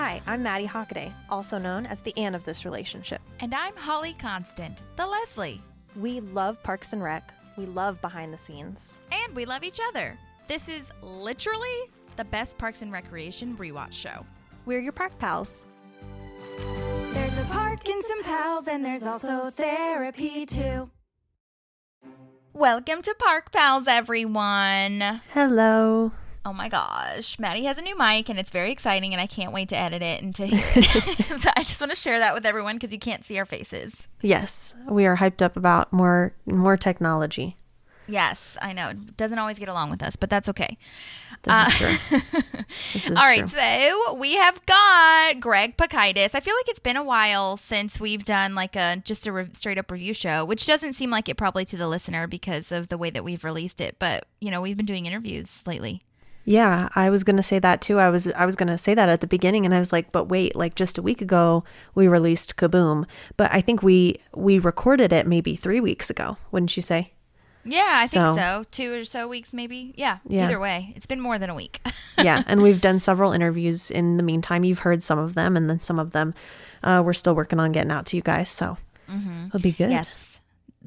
Hi, I'm Maddie Hockaday, also known as the Anne of this relationship. And I'm Holly Constant, the Leslie. We love Parks and Rec. We love behind the scenes. And we love each other. This is literally the best Parks and Recreation rewatch show. We're your park pals. There's a park and some pals, and there's also therapy too. Welcome to Park Pals, everyone. Hello. Oh my gosh, Maddie has a new mic and it's very exciting and I can't wait to edit it and to hear it. So I just want to share that with everyone because you can't see our faces. Yes, we are hyped up about more technology. Yes, I know. It doesn't always get along with us, but that's okay. This is true. All right, so we have got Greg Pikitis. I feel like it's been a while since we've done like just a straight up review show, which doesn't seem like it probably to the listener because of the way that we've released it. But, you know, we've been doing interviews lately. Yeah, I was going to say that too. I was going to say that at the beginning and I was like, but wait, like just a week ago we released Kaboom, but I think we recorded it maybe 3 weeks ago, wouldn't you say? Yeah, I think so. 2 or so weeks maybe. Yeah, either way. It's been more than a week. Yeah, and we've done several interviews in the meantime. You've heard some of them and then some of them we're still working on getting out to you guys, so it'll be good. Yes.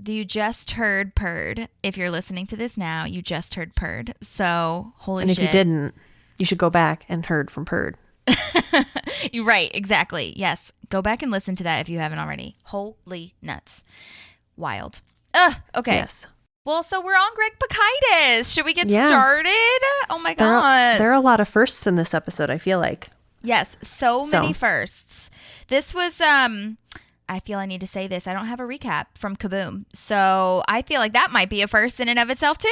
You just heard Purd. If you're listening to this now, you just heard Purd. So, holy shit. And if you didn't, you should go back and heard from Purd. You're right. Exactly. Yes. Go back and listen to that if you haven't already. Holy nuts. Wild. Okay. Yes. Well, so we're on Greg Pikitis. Should we get started? Oh my God. There are a lot of firsts in this episode, I feel like. Yes. So many firsts. This was, I feel I need to say this. I don't have a recap from Kaboom. So I feel like that might be a first in and of itself too.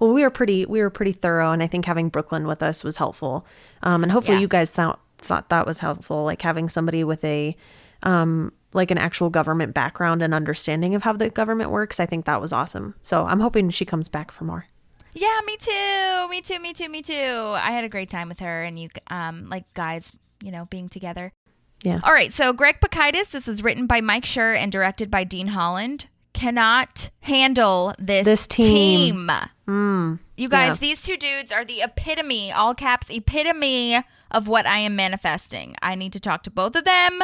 Well, we were pretty thorough, and I think having Brooklyn with us was helpful. And hopefully you guys thought that was helpful, like having somebody with a like an actual government background and understanding of how the government works. I think that was awesome. So I'm hoping she comes back for more. Yeah, me too. Me too. I had a great time with her and you like guys, you know, being together. Yeah. All right. So Greg Pikitis, this was written by Mike Schur and directed by Dean Holland. Cannot handle this team. You guys, these two dudes are the epitome, all caps, epitome of what I am manifesting. I need to talk to both of them.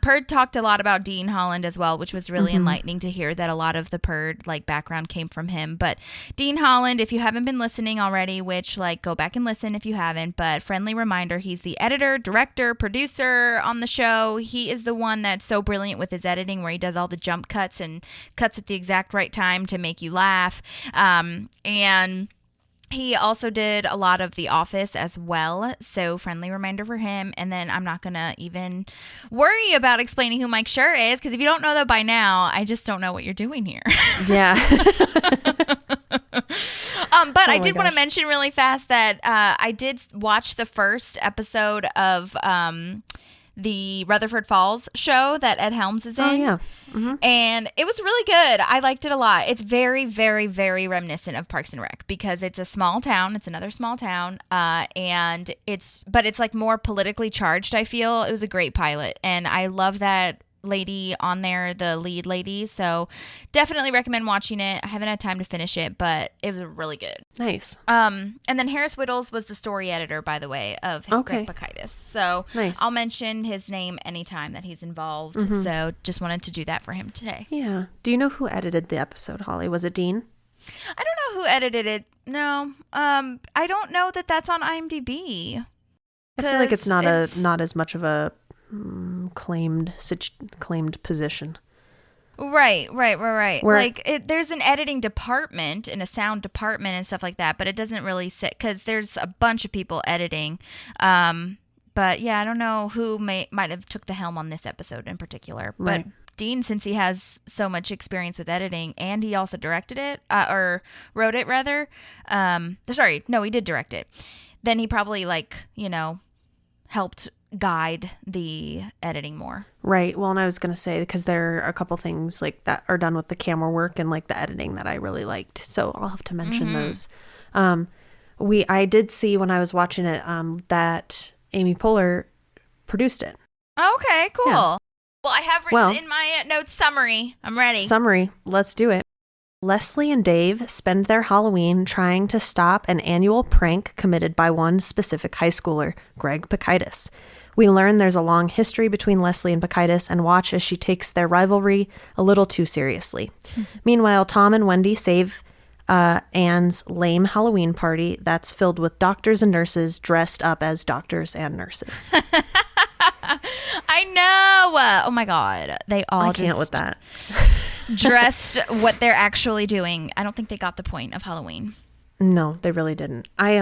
Purd talked a lot about Dean Holland as well, which was really enlightening to hear that a lot of the Purd like background came from him. But Dean Holland, if you haven't been listening already, which like go back and listen if you haven't, but friendly reminder, he's the editor, director, producer on the show. He is the one that's so brilliant with his editing where he does all the jump cuts and cuts at the exact right time to make you laugh. And he also did a lot of The Office as well, so friendly reminder for him. And then I'm not going to even worry about explaining who Mike Schur is, because if you don't know that by now, I just don't know what you're doing here. Yeah. But I did want to mention really fast that I did watch the first episode of the Rutherford Falls show that Ed Helms is in. Oh, yeah. And it was really good. I liked it a lot. It's very, very, very reminiscent of Parks and Rec because it's a small town. It's another small town. And it's like more politically charged, I feel. It was a great pilot. And I love that lady on there, the lead lady. So definitely recommend watching it. I haven't had time to finish it, but it was really good. Nice. And then Harris Whittles was the story editor, by the way, of Greg Pikitis. So nice. I'll mention his name anytime that he's involved. So just wanted to do that for him today. Yeah. Do you know who edited the episode, Holly? Was it Dean? I don't know who edited it. No. I don't know that that's on IMDb. I feel like it's not as much of a claimed position. Right. There's an editing department and a sound department and stuff like that, but it doesn't really sit because there's a bunch of people editing. But yeah, I don't know who might have took the helm on this episode in particular. But Dean, since he has so much experience with editing and he also directed it or wrote it rather. He did direct it. Then he probably helped guide the editing more. Right. Well, and I was going to say, because there are a couple things like that are done with the camera work and like the editing that I really liked. So I'll have to mention those. I did see when I was watching it that Amy Poehler produced it. Okay, cool. Yeah. Well, I have written in my notes summary. I'm ready. Summary. Let's do it. Leslie and Dave spend their Halloween trying to stop an annual prank committed by one specific high schooler, Greg Pikitis. We learn there's a long history between Leslie and Pikitis and watch as she takes their rivalry a little too seriously. Meanwhile, Tom and Wendy save Anne's lame Halloween party that's filled with doctors and nurses dressed up as doctors and nurses. I know. Oh my God. They all I can't with that. dressed what they're actually doing. I don't think they got the point of Halloween. No, they really didn't. I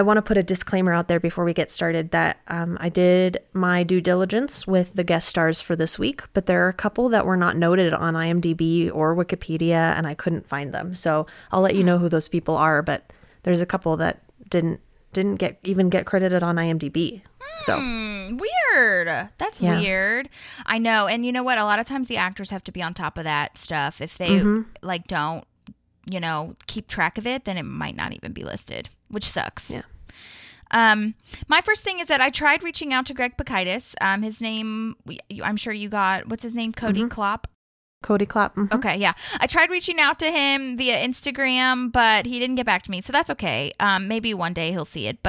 want to put a disclaimer out there before we get started that I did my due diligence with the guest stars for this week, but there are a couple that were not noted on IMDb or Wikipedia, and I couldn't find them. So I'll let you know who those people are, but there's a couple that didn't get credited on IMDb. So weird. That's weird. I know. And you know what? A lot of times the actors have to be on top of that stuff. If they don't, keep track of it, then it might not even be listed, which sucks. Yeah. My first thing is that I tried reaching out to Greg Pikitis. His name, I'm sure you got, what's his name? Cody Klopp. Cody Klopp. Mm-hmm. Okay, yeah. I tried reaching out to him via Instagram, but he didn't get back to me. So that's okay. Maybe one day he'll see it,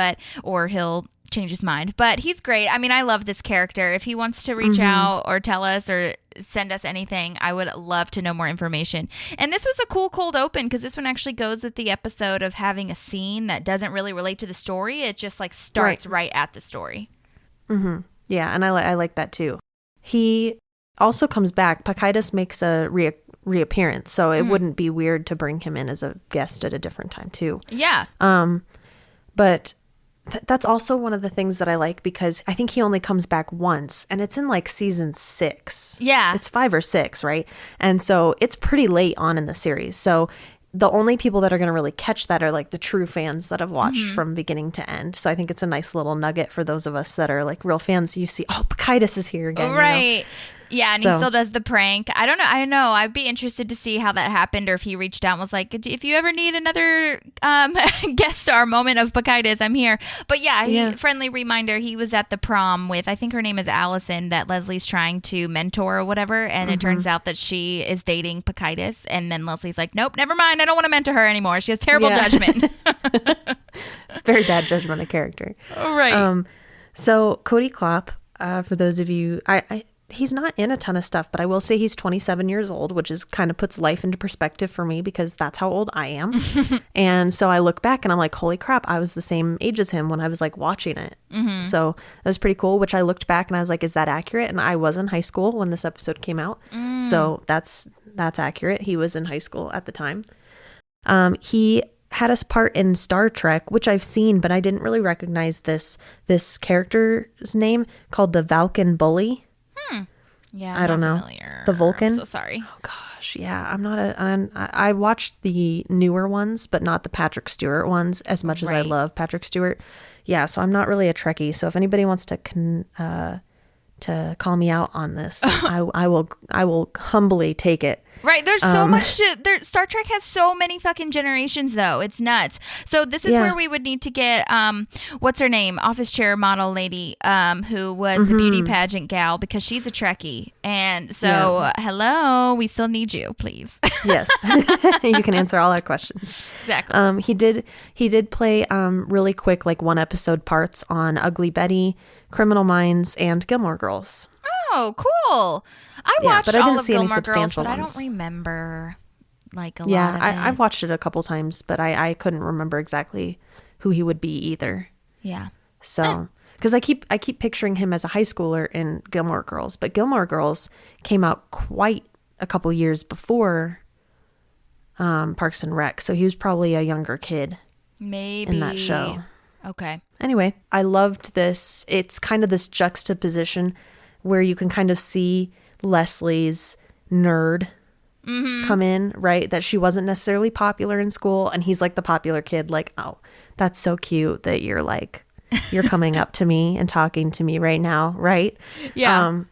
or he'll change his mind. But he's great. I mean, I love this character. If he wants to reach out or tell us or send us anything, I would love to know more information. And this was a cool cold open because this one actually goes with the episode of having a scene that doesn't really relate to the story. It just starts right at the story. Mm-hmm. Yeah, and I like that too. He also comes back. Pikitis makes a reappearance, so it wouldn't be weird to bring him in as a guest at a different time too. Yeah. But that's also one of the things that I like because I think he only comes back once, and it's in season 6. Yeah. It's 5 or 6, right? And so it's pretty late on in the series. So the only people that are going to really catch that are the true fans that have watched from beginning to end. So I think it's a nice little nugget for those of us that are real fans. You see, Pikitis is here again. Right. Yeah, and he still does the prank. I don't know. I know. I'd be interested to see how that happened, or if he reached out and was like, if you ever need another guest star moment of Pikitis, I'm here. But friendly reminder, he was at the prom with, I think her name is Allison, that Leslie's trying to mentor or whatever. And it turns out that she is dating Pikitis. And then Leslie's like, nope, never mind. I don't want to mentor her anymore. She has terrible judgment. Very bad judgment of character. Right. So Cody Klopp, for those of you, he's not in a ton of stuff, but I will say he's 27 years old, which is kind of puts life into perspective for me because that's how old I am. And so I look back and I'm like, holy crap, I was the same age as him when I was watching it. So that was pretty cool, which I looked back and I was like, is that accurate? And I was in high school when this episode came out. So that's accurate. He was in high school at the time. He had a part in Star Trek, which I've seen, but I didn't really recognize this character's name, called the Vulcan Bully. Yeah, I don't know. Familiar. The Vulcan. I'm so sorry. Oh gosh, yeah. I'm not I watched the newer ones, but not the Patrick Stewart ones. As much as I love Patrick Stewart, yeah. So I'm not really a Trekkie. So if anybody wants to call me out on this, I will humbly take it. Right. There's so much Star Trek has so many fucking generations, though. It's nuts. So this is where we would need to get, what's her name? Office chair model lady, who was the beauty pageant gal, because she's a Trekkie. And so, hello, we still need you, please. Yes. You can answer all our questions. Exactly. He did play, really quick, one episode parts on Ugly Betty, Criminal Minds, and Gilmore Girls. Oh, cool. I watched but I didn't all of see any Gilmore Girls, substantial but I ones. don't remember a lot of it. I've watched it a couple times, but I couldn't remember exactly who he would be either. Yeah. So, because I keep picturing him as a high schooler in Gilmore Girls, but Gilmore Girls came out quite a couple years before Parks and Rec, so he was probably a younger kid. Maybe in that show. Okay. Anyway, I loved this. It's kind of this juxtaposition where you can kind of see Leslie's nerd come in, right? That she wasn't necessarily popular in school, and he's the popular kid, oh, that's so cute that you're you're coming up to me and talking to me right now, right? Yeah.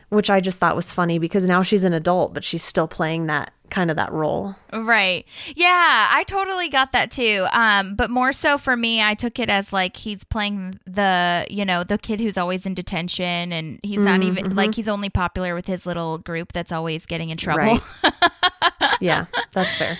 Which I just thought was funny because now she's an adult, but she's still playing that kind of that role. Right. Yeah, I totally got that too. But more so for me, I took it as like he's playing the kid who's always in detention, and he's not even like he's only popular with his little group that's always getting in trouble. Right. Yeah, that's fair.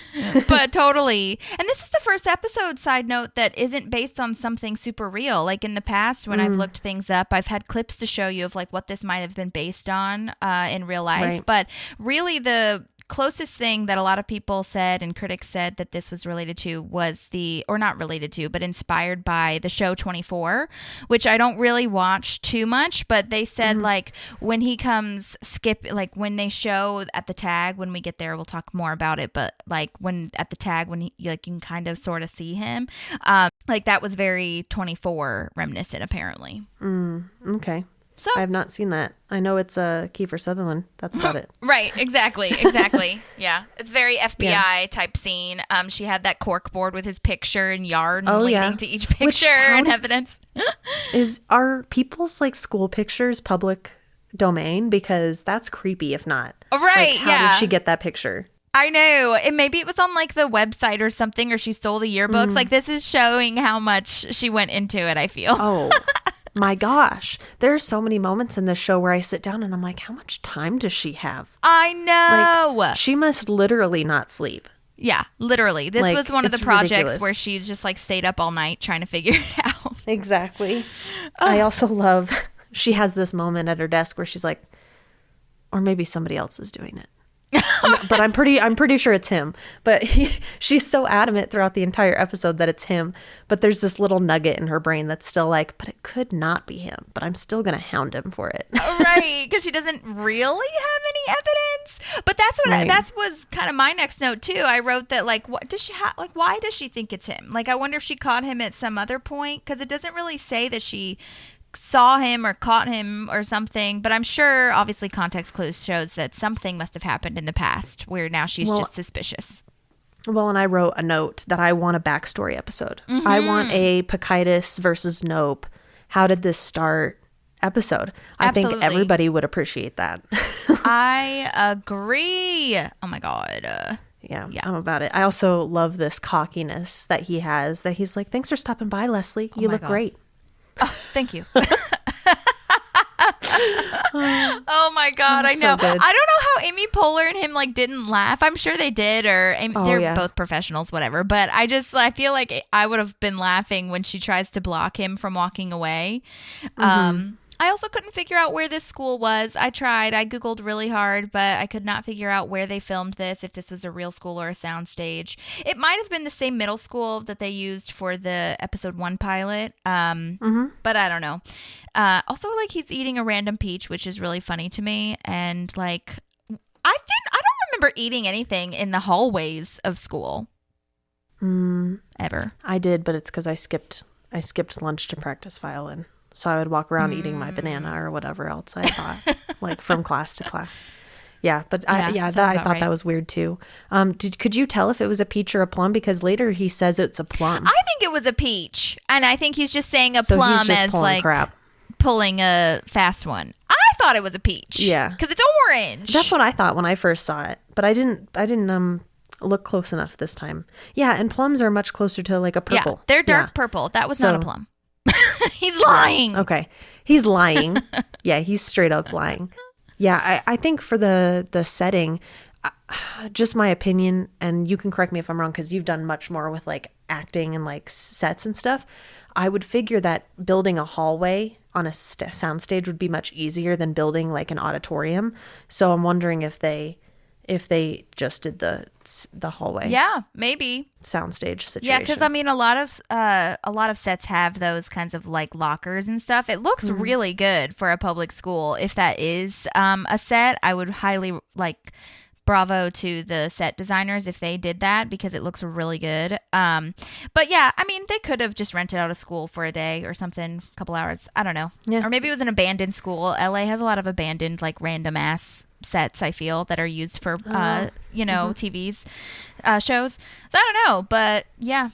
But totally. And this is the first episode, side note, that isn't based on something super real. Like in the past, when I've looked things up, I've had clips to show you of like what this might have been based on in real life. Right. But really the closest thing that a lot of people said and critics said that this was related to was not related to, but inspired by the show 24, which I don't really watch too much, but they said like when he comes like when they show at the tag, when we get there, we'll talk more about it. But like when at the tag, when he, like you can kind of sort of see him, like that was very 24 reminiscent apparently. Okay. So I have not seen that. I know it's Kiefer Sutherland. That's about it. Right. Exactly. Yeah. It's very FBI type scene. She had that cork board with his picture and yard and leading to each picture and evidence. Are people's like school pictures public domain? Because that's creepy if not. Right. Like, how did she get that picture? I know. And maybe it was on like the website or something, or she stole the yearbooks. Like this is showing how much she went into it, I feel. Oh. My gosh, there are so many moments in this show where I sit down and I'm like, how much time does she have? I know. Like, she must literally not sleep. Yeah, literally. This like, was one of the projects ridiculous. Where she's just like stayed up all night trying to figure it out. Exactly. I also love, she has this moment at her desk where she's like, or maybe somebody else is doing it. But I'm pretty sure it's him. But she's so adamant throughout the entire episode that it's him. But there's this little nugget in her brain that's still like, but it could not be him. But I'm still gonna hound him for it. Right, because she doesn't really have any evidence. But that's what that was kind of my next note too. I wrote that like, what does she like? Why does she think it's him? Like, I wonder if she caught him at some other point, because it doesn't really say that she saw him or caught him or something, but I'm sure obviously context clues shows that something must have happened in the past where now she's just suspicious. Well, and I wrote a note that I want a backstory episode. I want a Pikitis versus Nope. How did this start episode? I think everybody would appreciate that. I agree. Oh my God. Yeah, I'm about it. I also love this cockiness that he has, that he's like, thanks for stopping by, Leslie. You look great. Oh, thank you. Oh my God, I know. So good. I don't know how Amy Poehler and him like didn't laugh. I'm sure they did, or they're both professionals, whatever. But I feel like I would have been laughing when she tries to block him from walking away. I also couldn't figure out where this school was. I tried. I Googled really hard, but I could not figure out where they filmed this, if this was a real school or a soundstage. It might have been the same middle school that they used for the episode 1 pilot, but I don't know. Also, like, he's eating a random peach, which is really funny to me. And, like, I don't remember eating anything in the hallways of school. Ever. I did, but it's because I skipped lunch to practice violin. So I would walk around eating my banana or whatever else I bought, like from class to class. Yeah, but I thought that was weird too. Could you tell if it was a peach or a plum? Because later he says it's a plum. I think it was a peach, and I think he's just saying so plum he's just as pulling like crap. Pulling a fast one. I thought it was a peach. Yeah, because it's orange. That's what I thought when I first saw it, but I didn't look close enough this time. Yeah, and plums are much closer to like a purple. Yeah, they're dark purple. That was not a plum. He's lying. Okay. He's lying. Yeah, he's straight up lying. Yeah, I think for the setting, just my opinion, and you can correct me if I'm wrong because you've done much more with like acting and like sets and stuff. I would figure that building a hallway on a soundstage would be much easier than building like an auditorium. So I'm wondering if they just did the hallway. Yeah, maybe soundstage situation. Yeah, because I mean, a lot of sets have those kinds of like lockers and stuff. It looks really good for a public school. If that is a set, I would highly like bravo to the set designers if they did that, because it looks really good. But yeah, I mean, they could have just rented out a school for a day or something, a couple hours. I don't know. Yeah. Or maybe it was an abandoned school. LA has a lot of abandoned like random ass sets, I feel, that are used for TV's shows. So I don't know, but yeah,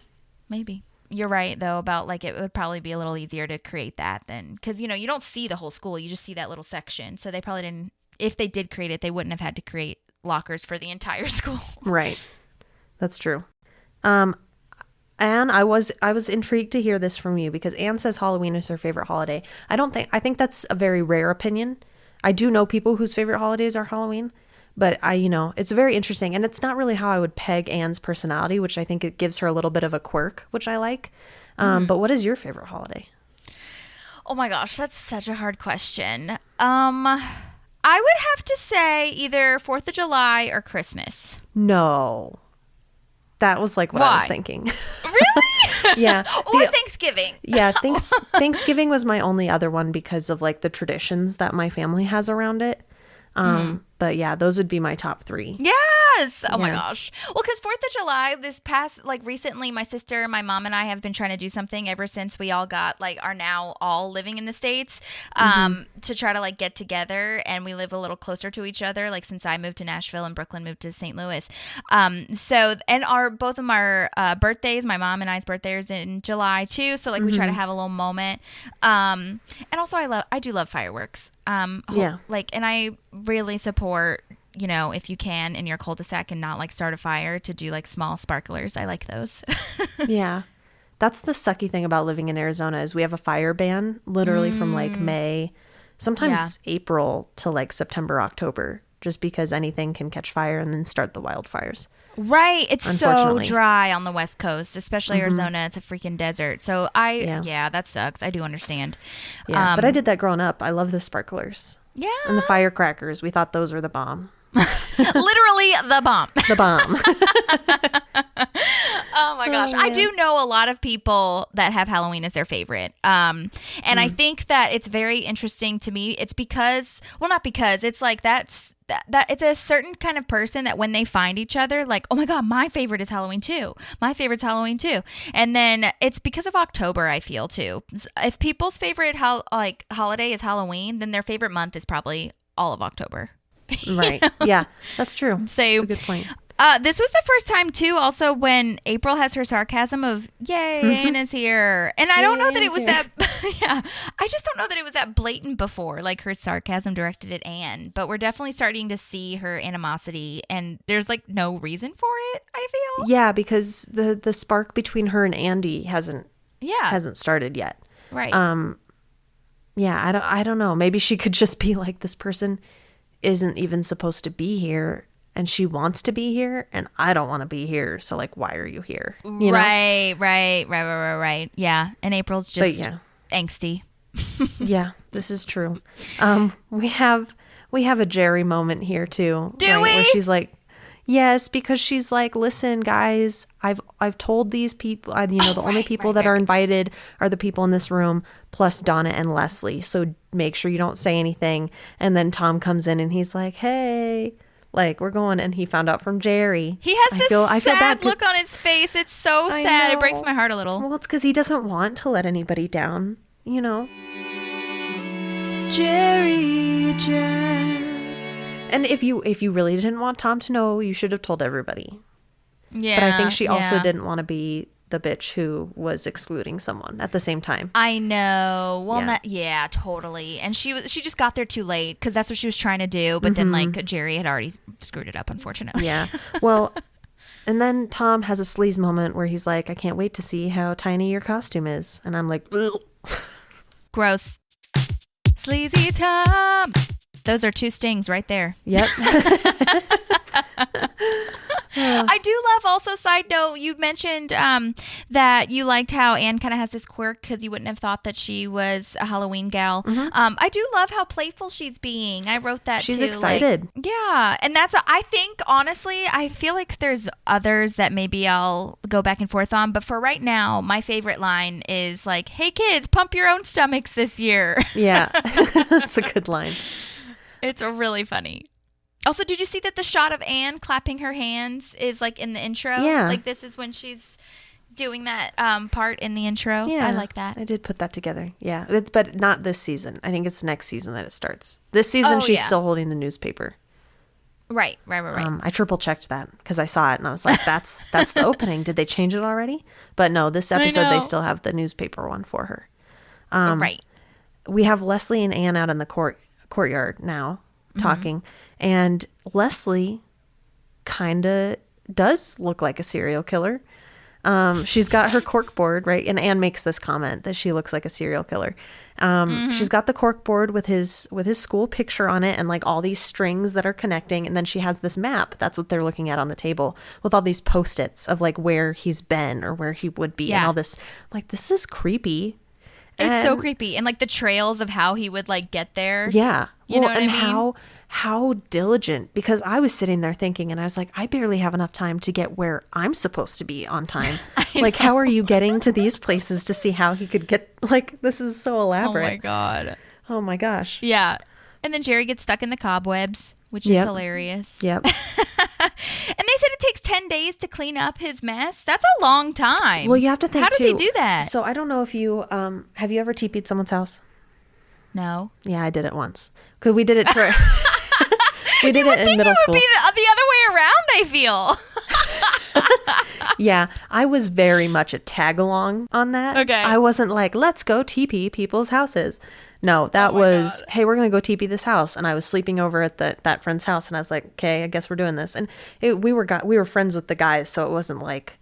maybe you're right though about like it would probably be a little easier to create that than, because you don't see the whole school, you just see that little section. So they probably didn't, if they did create it, they wouldn't have had to create lockers for the entire school. Right. That's true. Anne, I was intrigued to hear this from you because Anne says Halloween is her favorite holiday. I think that's a very rare opinion. I do know people whose favorite holidays are Halloween, but it's very interesting, and it's not really how I would peg Anne's personality, which I think it gives her a little bit of a quirk, which I like. But what is your favorite holiday? Oh my gosh, that's such a hard question. I would have to say either 4th of July or Christmas. No. That was like what I was thinking. Really? Yeah. Or Thanksgiving. Yeah. Thanksgiving was my only other one because of like the traditions that my family has around it. But yeah, those would be my top 3. Yes. Oh my gosh. Well, because 4th of July, this past, like recently, my sister, my mom, and I have been trying to do something ever since we all got, like, are now all living in the States to try to, like, get together. And we live a little closer to each other, like, since I moved to Nashville and Brooklyn moved to St. Louis. And both of our birthdays, my mom and I's birthday is in July, too. So, like, we try to have a little moment. And also, I do love fireworks. And I really support, if you can in your cul-de-sac and not like start a fire, to do like small sparklers. I like those. Yeah. That's the sucky thing about living in Arizona is we have a fire ban literally from like May, sometimes April to like September, October, just because anything can catch fire and then start the wildfires. Right. It's so dry on the West Coast, especially Arizona. It's a freaking desert. So that sucks. I do understand. Yeah, but I did that growing up. I love the sparklers. Yeah. And the firecrackers. We thought those were the bomb. Literally the bomb. The bomb. Oh my gosh. I do know a lot of people that have Halloween as their favorite. And I think that it's very interesting to me. It's because, well, not because, it's like that it's a certain kind of person that when they find each other, like, oh my God, my favorite is Halloween too. My favorite's Halloween too. And then it's because of October, I feel too. If people's favorite holiday is Halloween, then their favorite month is probably all of October. Right. Yeah, that's true. So that's a good point. This was the first time too, also when April has her sarcasm of "Yay, Anna's here," and I don't know that it was that. Yeah, I just don't know that it was that blatant before, like her sarcasm directed at Anne. But we're definitely starting to see her animosity, and there's like no reason for it. I feel. Yeah, because the spark between her and Andy hasn't started yet. Right. Yeah, I don't know. Maybe she could just be like, this person isn't even supposed to be here. And she wants to be here, and I don't want to be here. So, like, why are you here? You know? Right. Yeah. And April's just angsty. Yeah, this is true. We have a Jerry moment here too. Do we? Where she's like, yes, because she's like, listen, guys, I've told these people, the only people that are invited are the people in this room, plus Donna and Leslie. So make sure you don't say anything. And then Tom comes in and he's like, hey. Like, we're going, and he found out from Jerry. He has this sad look on his face. It's so sad. It breaks my heart a little. Well, it's because he doesn't want to let anybody down, you know? Jerry Jen. And if you really didn't want Tom to know, you should have told everybody. Yeah. But I think she also didn't want to be the bitch who was excluding someone at the same time. I know. Well, totally. And she just got there too late because that's what she was trying to do. But then like Jerry had already screwed it up, unfortunately. Yeah. Well, and then Tom has a sleaze moment where he's like, I can't wait to see how tiny your costume is. And I'm like, ugh. Gross. Sleazy Tom. Those are 2 stings right there. Yep. I do love, also, side note, you mentioned that you liked how Anne kind of has this quirk because you wouldn't have thought that she was a Halloween gal. I do love how playful she's being. I wrote that she's too. Excited. Like, yeah. And I think, honestly, I feel like there's others that maybe I'll go back and forth on. But for right now, my favorite line is like, hey, kids, pump your own stomachs this year. Yeah. That's a good line. It's really funny. Also, did you see that the shot of Anne clapping her hands is like in the intro? Yeah. Like this is when she's doing that part in the intro. Yeah. I like that. I did put that together. Yeah. But not this season. I think it's next season that it starts. This season, she's still holding the newspaper. Right. I triple checked that because I saw it and I was like, that's the opening. Did they change it already? But no, this episode, they still have the newspaper one for her. Right. We have Leslie and Anne out in the courtyard now talking. And Leslie kind of does look like a serial killer. She's got her cork board, right? And Anne makes this comment that she looks like a serial killer. She's got the cork board with his school picture on it and like all these strings that are connecting. And then she has this map. That's what they're looking at on the table with all these Post-its of like where he's been or where he would be and all this. I'm like, this is creepy. It's so creepy. And like the trails of how he would like get there. Yeah. You know what I mean? How diligent, because I was sitting there thinking and I was like, I barely have enough time to get where I'm supposed to be on time. Like, how are you getting to these places to see how he could get, like, this is so elaborate. Oh my God. Oh my gosh. Yeah. And then Jerry gets stuck in the cobwebs, which is hilarious. Yep. And they said it takes 10 days to clean up his mess. That's a long time. Well, you have to think, how does he do that? So I don't know if you, have you ever TP'd someone's house? No. Yeah, I did it once. Because we did it for... We did it in middle school. It would be the other way around, I feel. Yeah, I was very much a tag along on that. Okay. I wasn't like, let's go TP people's houses. No, that was, hey, we're going to go TP this house. And I was sleeping over at that friend's house. And I was like, okay, I guess we're doing this. And we were friends with the guys. So it wasn't like,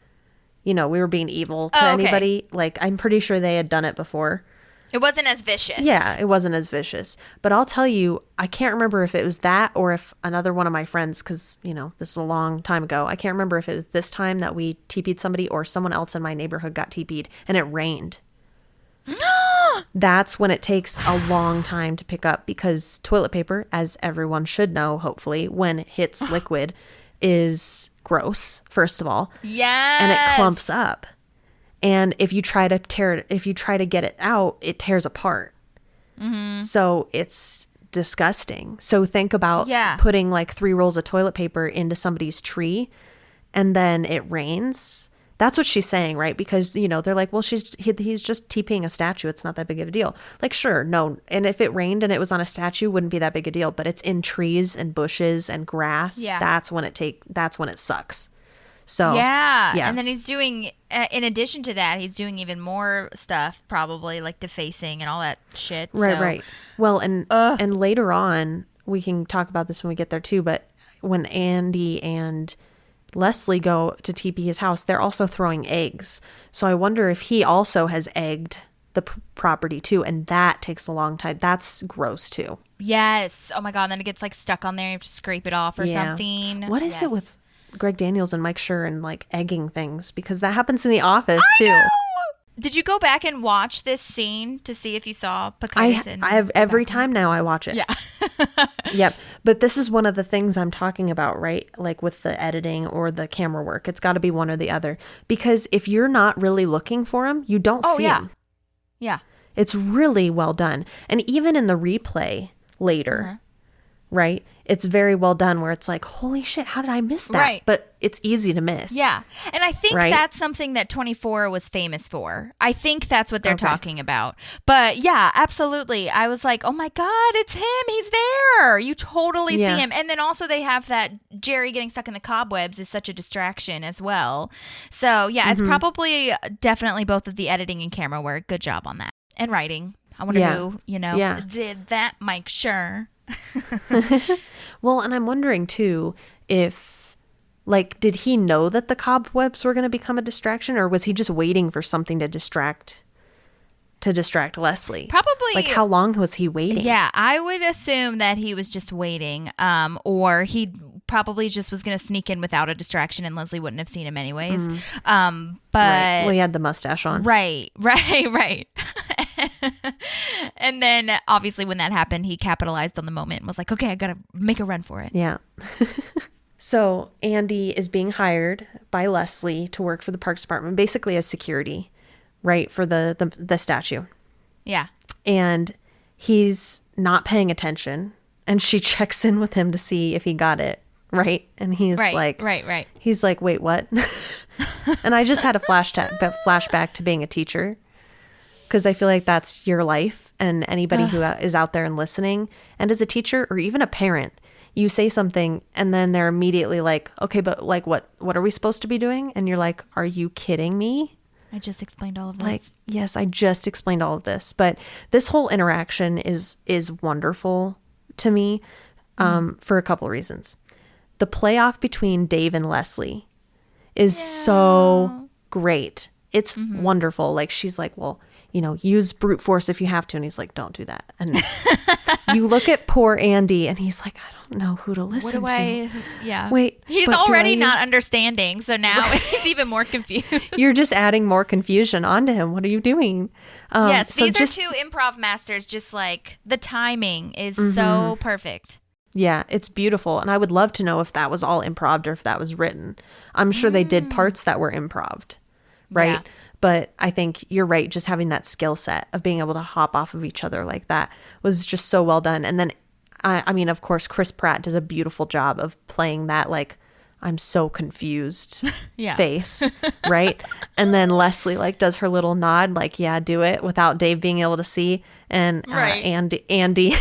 we were being evil to anybody. Like, I'm pretty sure they had done it before. It wasn't as vicious. Yeah, it wasn't as vicious. But I'll tell you, I can't remember if it was that or if another one of my friends, because, this is a long time ago. I can't remember if it was this time that we TP'd somebody or someone else in my neighborhood got TP'd and it rained. That's when it takes a long time to pick up because toilet paper, as everyone should know, hopefully, when it hits liquid, is gross, first of all. Yes. And it clumps up. And if you try to get it out, it tears apart. Mm-hmm. So it's disgusting. So think about putting like 3 rolls of toilet paper into somebody's tree and then it rains. That's what she's saying, right? Because, they're like, well, he's just TPing a statue. It's not that big of a deal. Like, sure, no. And if it rained and it was on a statue, wouldn't be that big a deal. But it's in trees and bushes and grass. Yeah. That's when it sucks. So yeah. And then he's doing, in addition to that, he's doing even more stuff, probably like defacing and all that shit. Right. Well, and later on, we can talk about this when we get there too. But when Andy and Leslie go to TP his house, they're also throwing eggs. So I wonder if he also has egged the property too, and that takes a long time. That's gross too. Yes. Oh my God. And then it gets like stuck on there. You have to scrape it off or something. What is it with Greg Daniels and Mike Schur and like egging things? Because that happens in The Office too. Know! Did you go back and watch this scene to see if you saw Pikitis? I have every time now I watch it. Yeah. Yep. But this is one of the things I'm talking about, right? Like with the editing or the camera work. It's got to be one or the other. Because if you're not really looking for him, you don't see him. Yeah. It's really well done. And even in the replay later, right? It's very well done where it's like, holy shit, how did I miss that? Right. But it's easy to miss. Yeah. And I think that's something that 24 was famous for. I think that's what they're talking about. But yeah, absolutely. I was like, oh my God, it's him. He's there. You totally see him. And then also they have that Jerry getting stuck in the cobwebs is such a distraction as well. So yeah, it's probably definitely both of the editing and camera work. Good job on that. And writing. I wonder who, did that, Mike Schur. Well, and I'm wondering too if did he know that the cobwebs were going to become a distraction, or was he just waiting for something to distract Leslie? Probably. Like, how long was he waiting? Yeah, I would assume that he was just waiting, or he probably just was going to sneak in without a distraction and Leslie wouldn't have seen him anyways. But well, he had the mustache on. Right. And then obviously when that happened, he capitalized on the moment and was like, okay, I got to make a run for it. Yeah. So Andy is being hired by Leslie to work for the Parks Department, basically as security, right, for the statue. Yeah. And he's not paying attention, and she checks in with him to see if he got it, right? And he's right. He's like, wait, what? And I just had a flashback to being a teacher, because I feel like that's your life, and anybody who is out there and listening, and as a teacher or even a parent, you say something and then they're immediately like, okay, but like what are we supposed to be doing? And you're like, are you kidding me? I just explained all of this. Like, yes, I just explained all of this. But this whole interaction is wonderful to me for a couple of reasons. the playoff between Dave and Leslie is so great. It's wonderful. Like, she's like, well, you know, use brute force if you have to. And he's like, don't do that. And you look at poor Andy and he's like, I don't know who to listen to. Yeah. Wait. He's already not understanding. So now he's even more confused. You're just adding more confusion onto him. What are you doing? Yes. These are two improv masters. Just like the timing is so perfect. Yeah, it's beautiful. And I would love to know if that was all improv or if that was written. I'm sure they did parts that were improv, right? Yeah. But I think you're right. Just having that skill set of being able to hop off of each other like that was just so well done. And then, I mean, of course, Chris Pratt does a beautiful job of playing that, like, I'm so confused face, right? And then Leslie, like, does her little nod, like, yeah, do it, without Dave being able to see. And Andy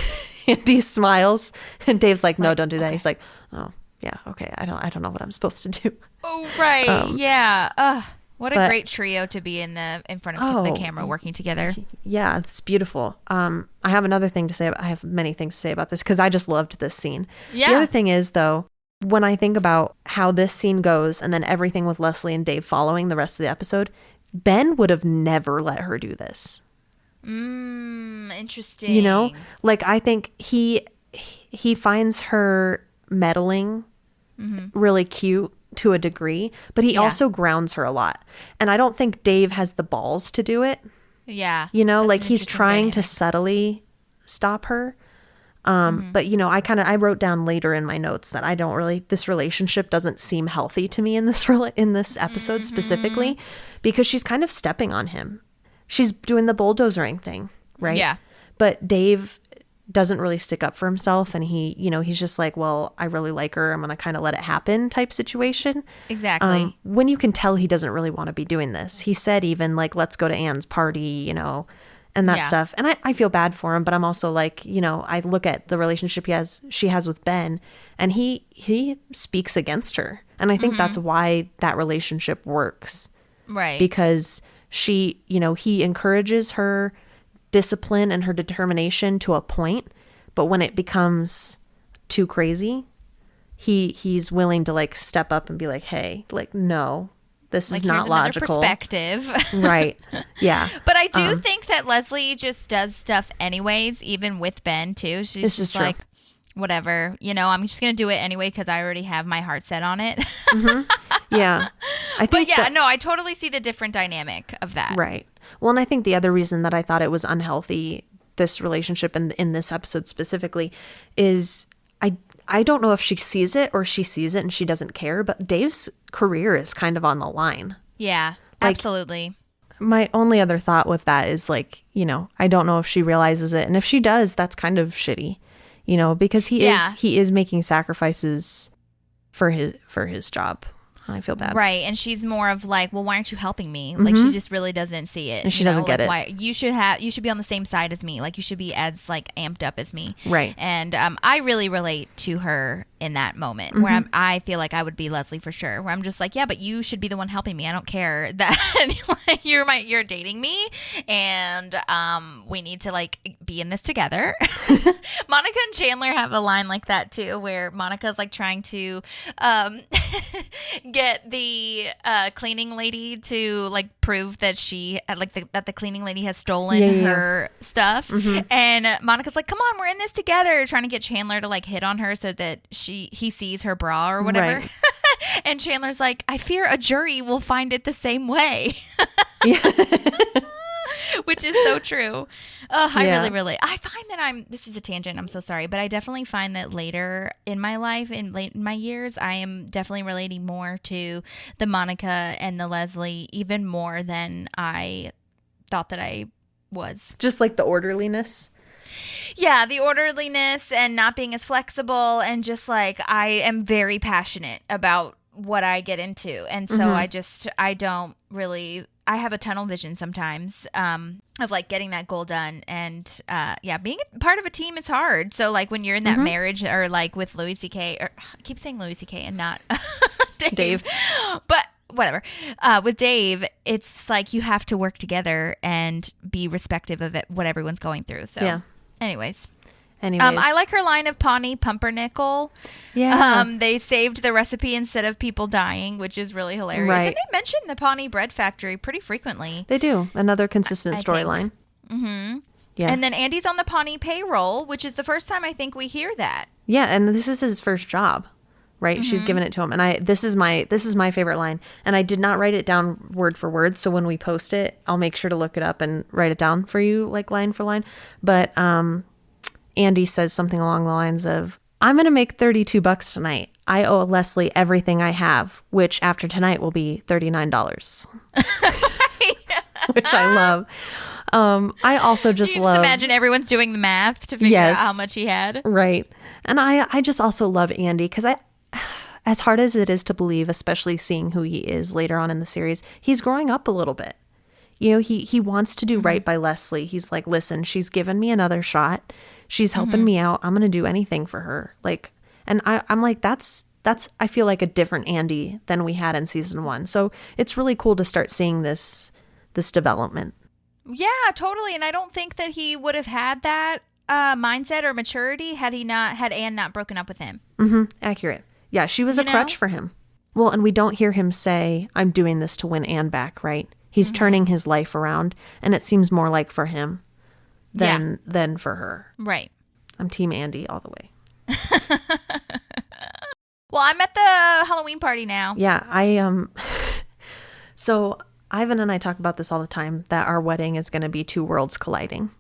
smiles, and Dave's like, no, don't do that. He's like, oh, yeah, okay, I don't know what I'm supposed to do. Oh, right, yeah. What a great trio to be in front of the camera working together. Yeah, it's beautiful. I have another thing to say. I have many things to say about this because I just loved this scene. Yeah. The other thing is, though, when I think about how this scene goes and then everything with Leslie and Dave following the rest of the episode, Ben would have never let her do this. Interesting. You know, like, I think he finds her meddling really cute to a degree, but he also grounds her a lot. And I don't think Dave has the balls to do it. Yeah. You know, like, he's trying to subtly stop her. But, you know, I wrote down later in my notes that this relationship doesn't seem healthy to me in this episode specifically, because she's kind of stepping on him. She's doing the bulldozering thing, right? Yeah. But Dave doesn't really stick up for himself, and he's just like, well, I really like her, I'm gonna kind of let it happen type situation. Exactly. When you can tell he doesn't really want to be doing this. He said even, like, let's go to Anne's party, you know, and that stuff. And I feel bad for him, but I'm also like, you know, I look at the relationship she has with Ben, and he speaks against her, and I think that's why that relationship works, right? Because he encourages her discipline and her determination to a point, but when it becomes too crazy, he's willing to, like, step up and be like, hey, like, no, this is not logical perspective. Right. Yeah. But I do think that Leslie just does stuff anyways, even with Ben too. She's just like, whatever, you know, I'm just gonna do it anyway because I already have my heart set on it. Yeah. I totally see the different dynamic of that. Right. Well, and I think the other reason that I thought it was unhealthy, this relationship in this episode specifically, is I don't know if she sees it or she sees it and she doesn't care, but Dave's career is kind of on the line. Yeah, like, absolutely. My only other thought with that is, like, you know, I don't know if she realizes it, and if she does, that's kind of shitty, you know, because he is making sacrifices for his job. I feel bad. Right. And she's more of like, well, why aren't you helping me? Like, she just really doesn't see it. And she doesn't get it. Why, you should be on the same side as me. Like, you should be as, like, amped up as me. Right. And I really relate to her in that moment where I feel like I would be Leslie for sure, where I'm just like, yeah, but you should be the one helping me. I don't care that like, you're dating me, and we need to, like, be in this together. Monica and Chandler have a line like that too, where Monica's, like, trying to get the cleaning lady to, like, prove that that the cleaning lady has stolen her stuff, and Monica's like, come on, we're in this together, trying to get Chandler to, like, hit on her so that he sees her bra or whatever. Right. And Chandler's like, I fear a jury will find it the same way. Which is so true. I really relate. I find that this is a tangent, I'm so sorry, but I definitely find that later in my life, in my years, I am definitely relating more to the Monica and the Leslie, even more than I thought that I was. Just like the orderliness. Yeah, the orderliness and not being as flexible, and just, like, I am very passionate about what I get into, and so I have a tunnel vision sometimes of, like, getting that goal done, and being part of a team is hard. So, like, when you're in that marriage, or, like, with Louis C.K., or I keep saying Louis C.K. and not Dave, but whatever. With Dave, it's like you have to work together and be respective of it, what everyone's going through. So, anyways. Anyways. I like her line of Pawnee Pumpernickel. Yeah. They saved the recipe instead of people dying, which is really hilarious. Right. And they mention the Pawnee Bread Factory pretty frequently. They do. Another consistent storyline. Mm-hmm. Yeah. And then Andy's on the Pawnee payroll, which is the first time I think we hear that. Yeah, and this is his first job, right? Mm-hmm. She's given it to him, and this is my favorite line, and I did not write it down word for word. So when we post it, I'll make sure to look it up and write it down for you, like line for line. But Andy says something along the lines of, "I'm going to make $32 tonight. I owe Leslie everything I have, which after tonight will be $39." Which I love. I also just love. Imagine everyone's doing the math to figure out how much he had. Right. And I just also love Andy because as hard as it is to believe, especially seeing who he is later on in the series, he's growing up a little bit. You know, he wants to do right by Leslie. He's like, listen, she's given me another shot. She's helping me out. I'm going to do anything for her. Like, and I'm like, that's, I feel like a different Andy than we had in season 1. So it's really cool to start seeing this development. Yeah, totally. And I don't think that he would have had that mindset or maturity had Anne not broken up with him. Mm-hmm. Accurate. Yeah, she was a crutch for him. Well, and we don't hear him say, I'm doing this to win Anne back, right? He's turning his life around, and it seems more like for him than for her. Right. I'm Team Andy all the way. Well, I'm at the Halloween party now. Yeah, so Ivan and I talk about this all the time, that our wedding is going to be two worlds colliding.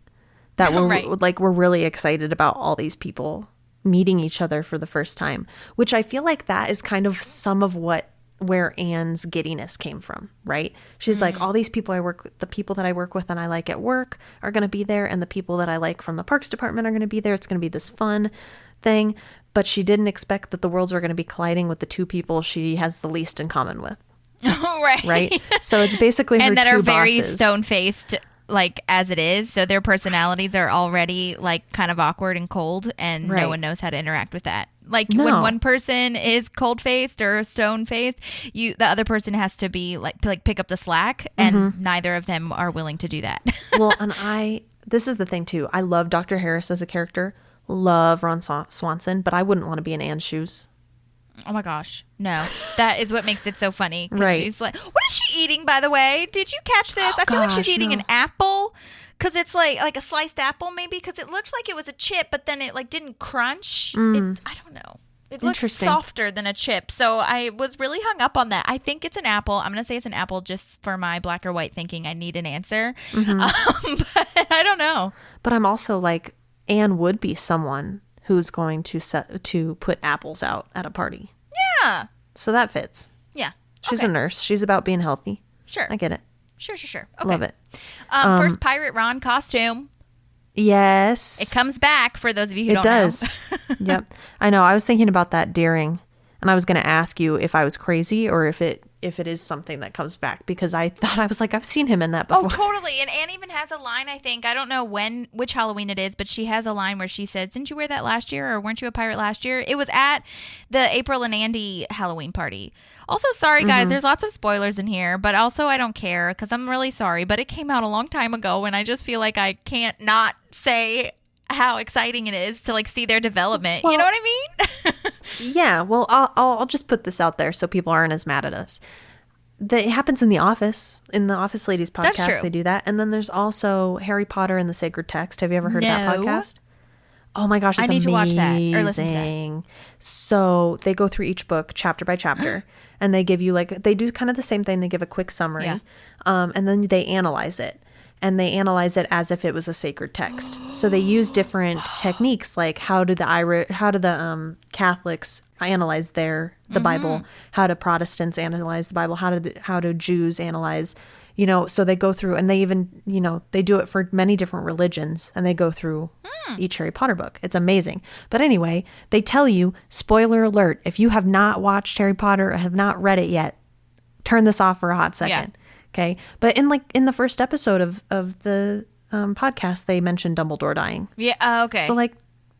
That we're really excited about all these people meeting each other for the first time, which I feel like that is kind of some of where Anne's giddiness came from, right? She's like, all these people the people that I work with and I like at work are going to be there, and the people that I like from the parks department are going to be there. It's going to be this fun thing. But she didn't expect that the worlds were going to be colliding with the two people she has the least in common with. Right. So it's basically her and that two are very bosses. stone-faced, like as it is. So their personalities are already like kind of awkward and cold, and no one knows how to interact with that. Like when one person is cold-faced or stone-faced, the other person has to be like pick up the slack, and neither of them are willing to do that. Well, and this is the thing too. I love Dr. Harris as a character. Love Ron Swanson, but I wouldn't want to be in Anne's shoes. Oh my gosh. No. That is what makes it so funny. Right. She's like, what is she eating, by the way? Did you catch this? I feel like she's eating an apple, because it's like a sliced apple maybe, because it looked like it was a chip, but then it like didn't crunch. I don't know. It looks softer than a chip. So I was really hung up on that. I think it's an apple. I'm going to say it's an apple just for my black or white thinking. I need an answer. But I don't know. But I'm also like, Anne would be someone who's going to put apples out at a party. Yeah. So that fits. Yeah. She's a nurse. She's about being healthy. Sure. I get it. Sure. Okay. Love it. First Pirate Ron costume. Yes. It comes back for those of you who don't does. know. Yep. I know. I was thinking about that during, and I was going to ask you if I was crazy or if it is something that comes back, because I thought, I was like, I've seen him in that before. Oh, totally. And Anne even has a line, I think. I don't know which Halloween it is, but she has a line where she says, didn't you wear that last year, or weren't you a pirate last year? It was at the April and Andy Halloween party. Also, sorry, guys, there's lots of spoilers in here, but also I don't care because I'm really sorry. But it came out a long time ago, and I just feel like I can't not say how exciting it is to like see their development. Well, you know what I mean? Yeah. Well, I'll just put this out there so people aren't as mad at us. It happens in The Office. In the Office Ladies podcast, they do that. And then there's also Harry Potter and the Sacred Text. Have you ever heard of that podcast? Oh my gosh, it's amazing. I need to watch that or listen to that. So they go through each book chapter by chapter, and they give you they do kind of the same thing. They give a quick summary, and then they analyze it. And they analyze it as if it was a sacred text. So they use different techniques, like how do the Catholics analyze the Bible? How do Protestants analyze the Bible? How do Jews analyze? So they go through, and they even they do it for many different religions, and they go through each Harry Potter book. It's amazing. But anyway, they tell you, spoiler alert, if you have not watched Harry Potter or have not read it yet, turn this off for a hot second. Yeah. Okay. But in the first episode of the podcast, they mentioned Dumbledore dying. Yeah. Okay. So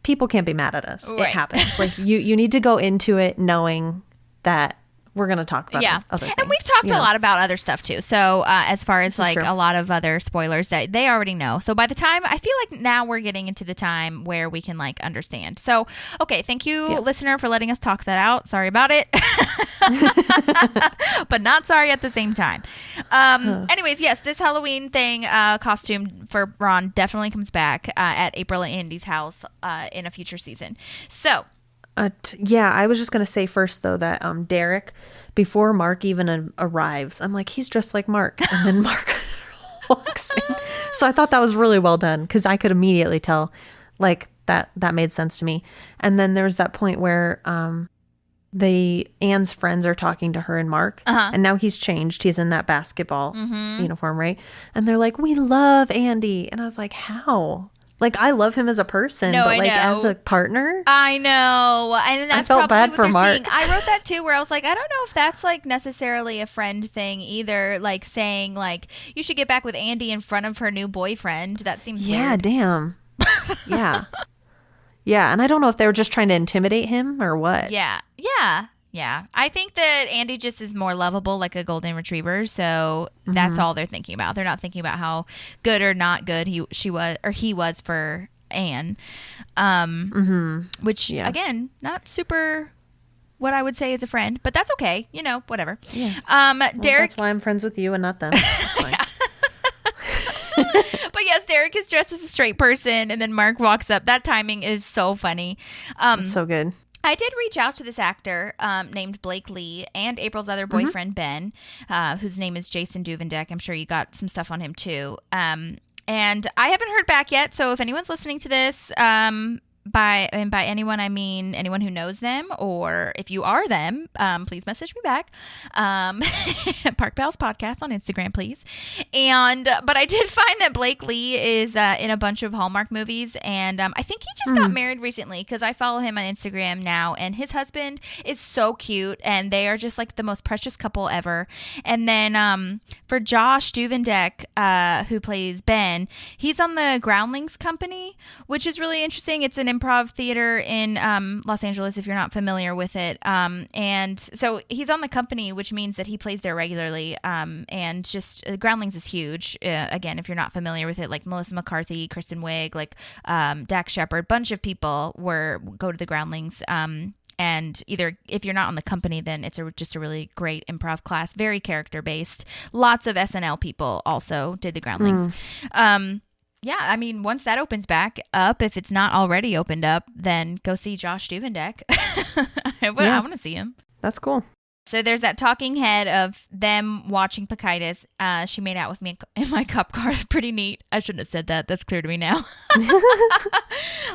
people can't be mad at us. Right. It happens. You need to go into it knowing that we're going to talk about other things. And we've talked a lot about other stuff too. So as far as like a lot of other spoilers that they already know. So by the time, I feel like now we're getting into the time where we can like understand. So, okay. Thank you, listener, for letting us talk that out. Sorry about it. But not sorry at the same time. Anyways, yes, this Halloween thing, costume for Ron definitely comes back at April and Andy's house in a future season. So, I was just going to say first, though, that Derek, before Mark even arrives, I'm like, he's dressed like Mark. And then Mark walks in. So I thought that was really well done because I could immediately tell, like, that made sense to me. And then there was that point where Anne's friends are talking to her and Mark. And now he's changed. He's in that basketball uniform, right? And they're like, we love Andy. And I was like, how? Like, I love him as a person, but like as a partner. I know. And that's I felt bad for Mark. Seeing. I wrote that too, where I was like, I don't know if that's like necessarily a friend thing either. Like saying like, you should get back with Andy in front of her new boyfriend. That seems weird. Damn. Yeah. Yeah. And I don't know if they were just trying to intimidate him or what. Yeah. I think that Andy just is more lovable, like a golden retriever. So that's all they're thinking about. They're not thinking about how good or not good he was for Anne. Which again, not super what I would say is a friend, but that's okay. You know, whatever. Yeah. Derek. That's why I'm friends with you and not them. That's fine. But yes, Derek is dressed as a straight person, and then Mark walks up. That timing is so funny. It's so good. I did reach out to this actor named Blake Lee and April's other boyfriend, Ben, whose name is Jason Duvendeck. I'm sure you got some stuff on him too. And I haven't heard back yet. So if anyone's listening to this, by anyone, I mean anyone who knows them, or if you are them, please message me back. Park Pals Podcast on Instagram, please. But I did find that Blake Lee is in a bunch of Hallmark movies, and I think he just got married recently because I follow him on Instagram now, and his husband is so cute, and they are just like the most precious couple ever. And then for Josh Duvendeck, who plays Ben, he's on the Groundlings Company, which is really interesting. It's an improv theater in Los Angeles, if you're not familiar with it. And so he's on the company, which means that he plays there regularly. And just Groundlings is huge. Again, if you're not familiar with it, like Melissa McCarthy, Kristen Wiig, like Dax Shepard, bunch of people go to the Groundlings. And either if you're not on the company, then it's just a really great improv class, very character based. Lots of SNL people also did the Groundlings. Yeah, I mean, once that opens back up, if it's not already opened up, then go see Josh Duvendeck. I want to see him. That's cool. So there's that talking head of them watching Pikitis. She made out with me in my cop car. Pretty neat. I shouldn't have said that. That's clear to me now.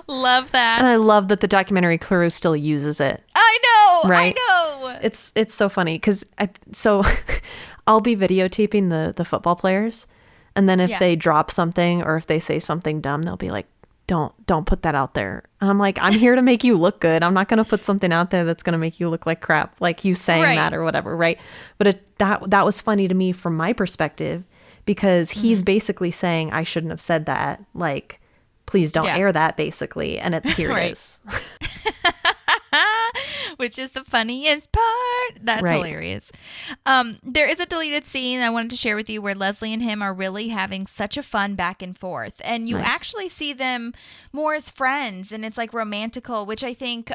Love that. And I love that the documentary crew still uses it. I know. Right? I know. It's so funny because I'll be videotaping the football players. And then if they drop something or if they say something dumb, they'll be like, don't put that out there. And I'm like, I'm here to make you look good. I'm not going to put something out there that's going to make you look like crap, like you saying that or whatever, right? But that was funny to me from my perspective because he's basically saying I shouldn't have said that. Like, please don't air that, basically. And here it is. Which is the funniest part. That's hilarious. There is a deleted scene I wanted to share with you where Leslie and him are really having such a fun back and forth. And you actually see them more as friends, and it's like romantical, which I think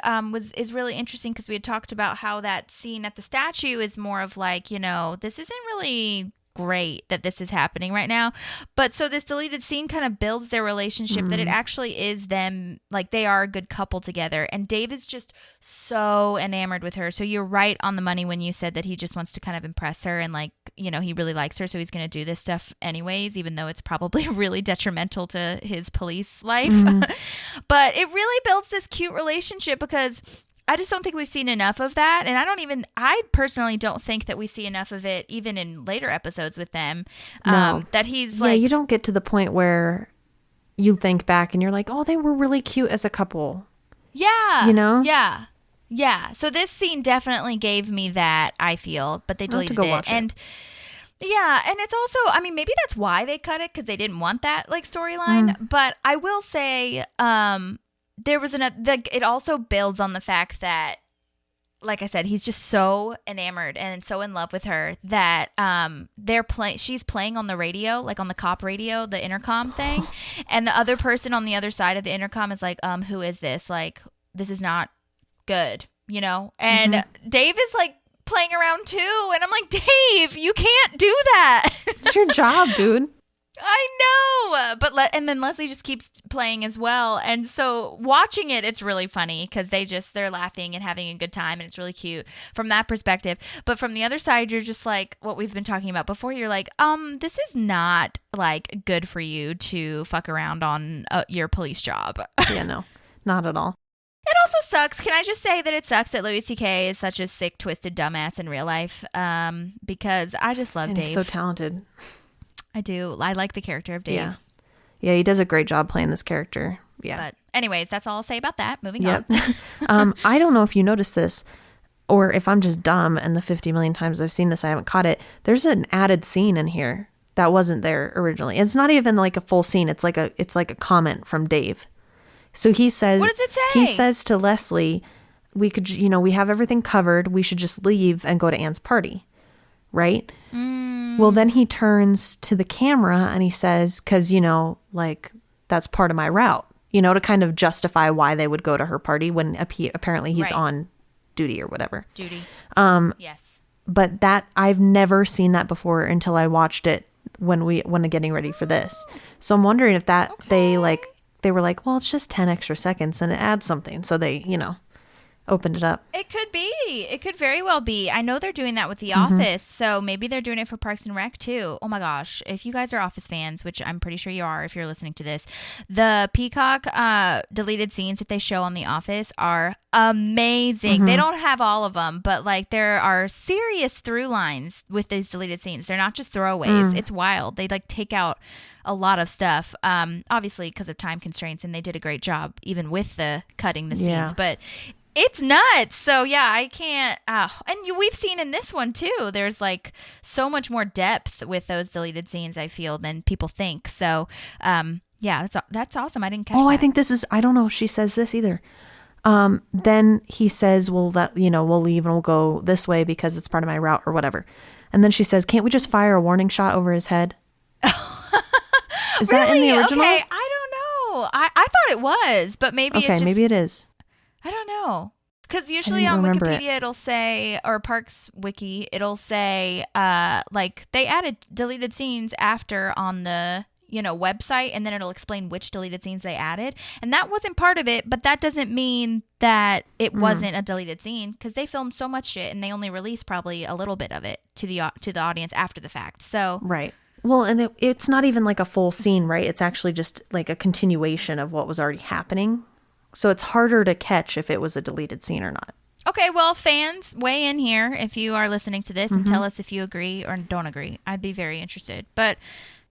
is really interesting because we had talked about how that scene at the statue is more of like, this isn't really great that this is happening right now, but so this deleted scene kind of builds their relationship that it actually is them, like they are a good couple together, and Dave is just so enamored with her. So you're right on the money when you said that he just wants to kind of impress her, and like, he really likes her, so he's going to do this stuff anyways, even though it's probably really detrimental to his police life. But it really builds this cute relationship because I just don't think we've seen enough of that. And I personally don't think that we see enough of it even in later episodes with them. No. That he's like... Yeah, you don't get to the point where you think back and you're like, oh, they were really cute as a couple. Yeah. Yeah. Yeah. So this scene definitely gave me that, I feel, but they deleted it. And yeah, and it's also, I mean, maybe that's why they cut it, because they didn't want that like storyline. But I will say, there was it also builds on the fact that like I said, he's just so enamored and so in love with her that she's playing on the radio, like on the cop radio, the intercom thing. And the other person on the other side of the intercom is like, who is this? Like, this is not good, you know? And Dave is like playing around too. And I'm like, Dave, you can't do that. It's your job, dude. I know, but and then Leslie just keeps playing as well, and so watching it, it's really funny because they're laughing and having a good time, and it's really cute from that perspective. But from the other side, you're just like what we've been talking about before. You're like, this is not like good for you to fuck around on your police job. Yeah, no, not at all. It also sucks. Can I just say that it sucks that Louis C.K. is such a sick, twisted dumbass in real life? Because I just love Dave. He's so talented. I do. I like the character of Dave. Yeah, he does a great job playing this character. Yeah. But anyways, that's all I'll say about that. Moving on. I don't know if you noticed this or if I'm just dumb and the 50 million times I've seen this, I haven't caught it. There's an added scene in here that wasn't there originally. It's not even like a full scene. It's like a comment from Dave. So he says, what does it say? He says to Leslie, we could, we have everything covered. We should just leave and go to Anne's party. Right? Well, then he turns to the camera and he says, because, like, that's part of my route, to kind of justify why they would go to her party when apparently he's on duty or whatever. Yes. But that I've never seen that before until I watched it when getting ready for this. So I'm wondering if that they were like, well, it's just 10 extra seconds and it adds something. So they, opened it up. It could be. It could very well be. I know they're doing that with The Office, so maybe they're doing it for Parks and Rec too. Oh my gosh. If you guys are Office fans, which I'm pretty sure you are if you're listening to this, the Peacock deleted scenes that they show on The Office are amazing. They don't have all of them, but like there are serious through lines with these deleted scenes. They're not just throwaways. It's wild. They like take out a lot of stuff, obviously because of time constraints, and they did a great job even with the cutting the scenes, but it's nuts. So yeah, I can't. We've seen in this one too. There's like so much more depth with those deleted scenes, I feel, than people think. So yeah, that's awesome. I didn't catch that. I think this is. I don't know if she says this either. Then he says, "Well, we'll leave and we'll go this way because it's part of my route or whatever." And then she says, "Can't we just fire a warning shot over his head?" Is that in the original? Okay, I don't know. I thought it was, but maybe it's just, maybe it is. I don't know. Because usually on Wikipedia it'll say, or Parks Wiki, it'll say like they added deleted scenes after on the website, and then it'll explain which deleted scenes they added. And that wasn't part of it, but that doesn't mean that it wasn't a deleted scene, because they filmed so much shit and they only released probably a little bit of it to the audience after the fact. So right. Well, and it's not even like a full scene, right? It's actually just like a continuation of what was already happening. So it's harder to catch if it was a deleted scene or not. Okay, well, fans, weigh in here if you are listening to this and tell us if you agree or don't agree. I'd be very interested. But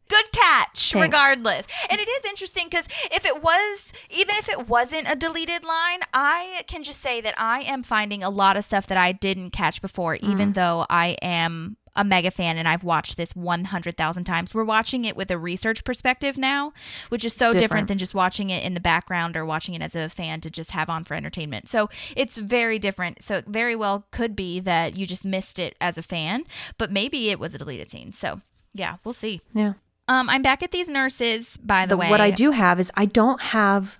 good catch, regardless. And it is interesting because even if it wasn't a deleted line, I can just say that I am finding a lot of stuff that I didn't catch before, even though I am a mega fan and I've watched this 100,000 times. We're watching it with a research perspective now, which is so different than just watching it in the background or watching it as a fan to just have on for entertainment. So it's very different. So it very well could be that you just missed it as a fan, but maybe it was a deleted scene. So yeah, we'll see. Yeah. I'm back at these nurses, by the way. What I do have is I don't have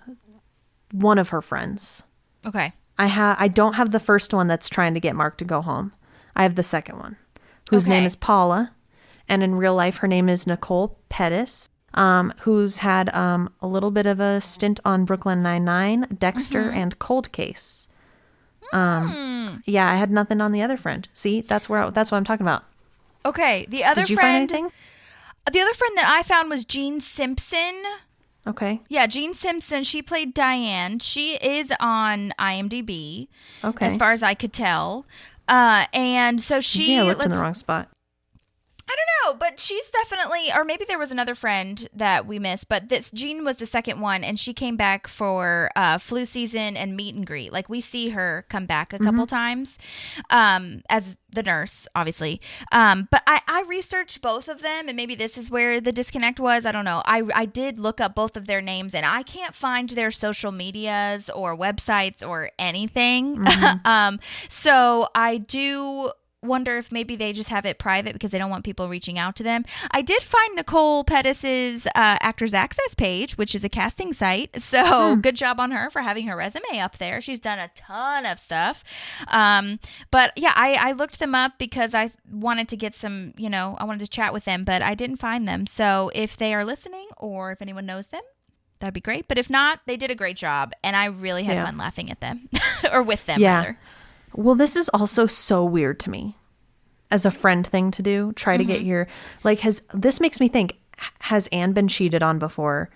one of her friends. Okay. I don't have the first one that's trying to get Mark to go home. I have the second one, whose name is Paula, and in real life her name is Nicole Pettis, who's had a little bit of a stint on Brooklyn Nine-Nine, Dexter, and Cold Case. Yeah, I had nothing on the other friend. See, that's what I'm talking about. Okay, the other friend. Did you find anything? The other friend that I found was Jean Simpson. Okay. Yeah, Jean Simpson. She played Diane. She is on IMDb. Okay. As far as I could tell. And so she... Yeah, I looked in the wrong spot. I don't know, but she's definitely, or maybe there was another friend that we missed, but Jean was the second one, and she came back for flu season and meet and greet. Like, we see her come back a couple times as the nurse, obviously. But I researched both of them, and maybe this is where the disconnect was. I don't know. I did look up both of their names, and I can't find their social medias or websites or anything. So I do wonder if maybe they just have it private because they don't want people reaching out to them. I did find Nicole Pettis's Actors Access page, which is a casting site. So good job on her for having her resume up there. She's done a ton of stuff. But yeah, I looked them up because I wanted to get some, I wanted to chat with them, but I didn't find them. So if they are listening or if anyone knows them, that'd be great. But if not, they did a great job. And I really had fun laughing at them or with them, rather. Well, this is also so weird to me as a friend thing to do. Try to get your, this makes me think, has Anne been cheated on before?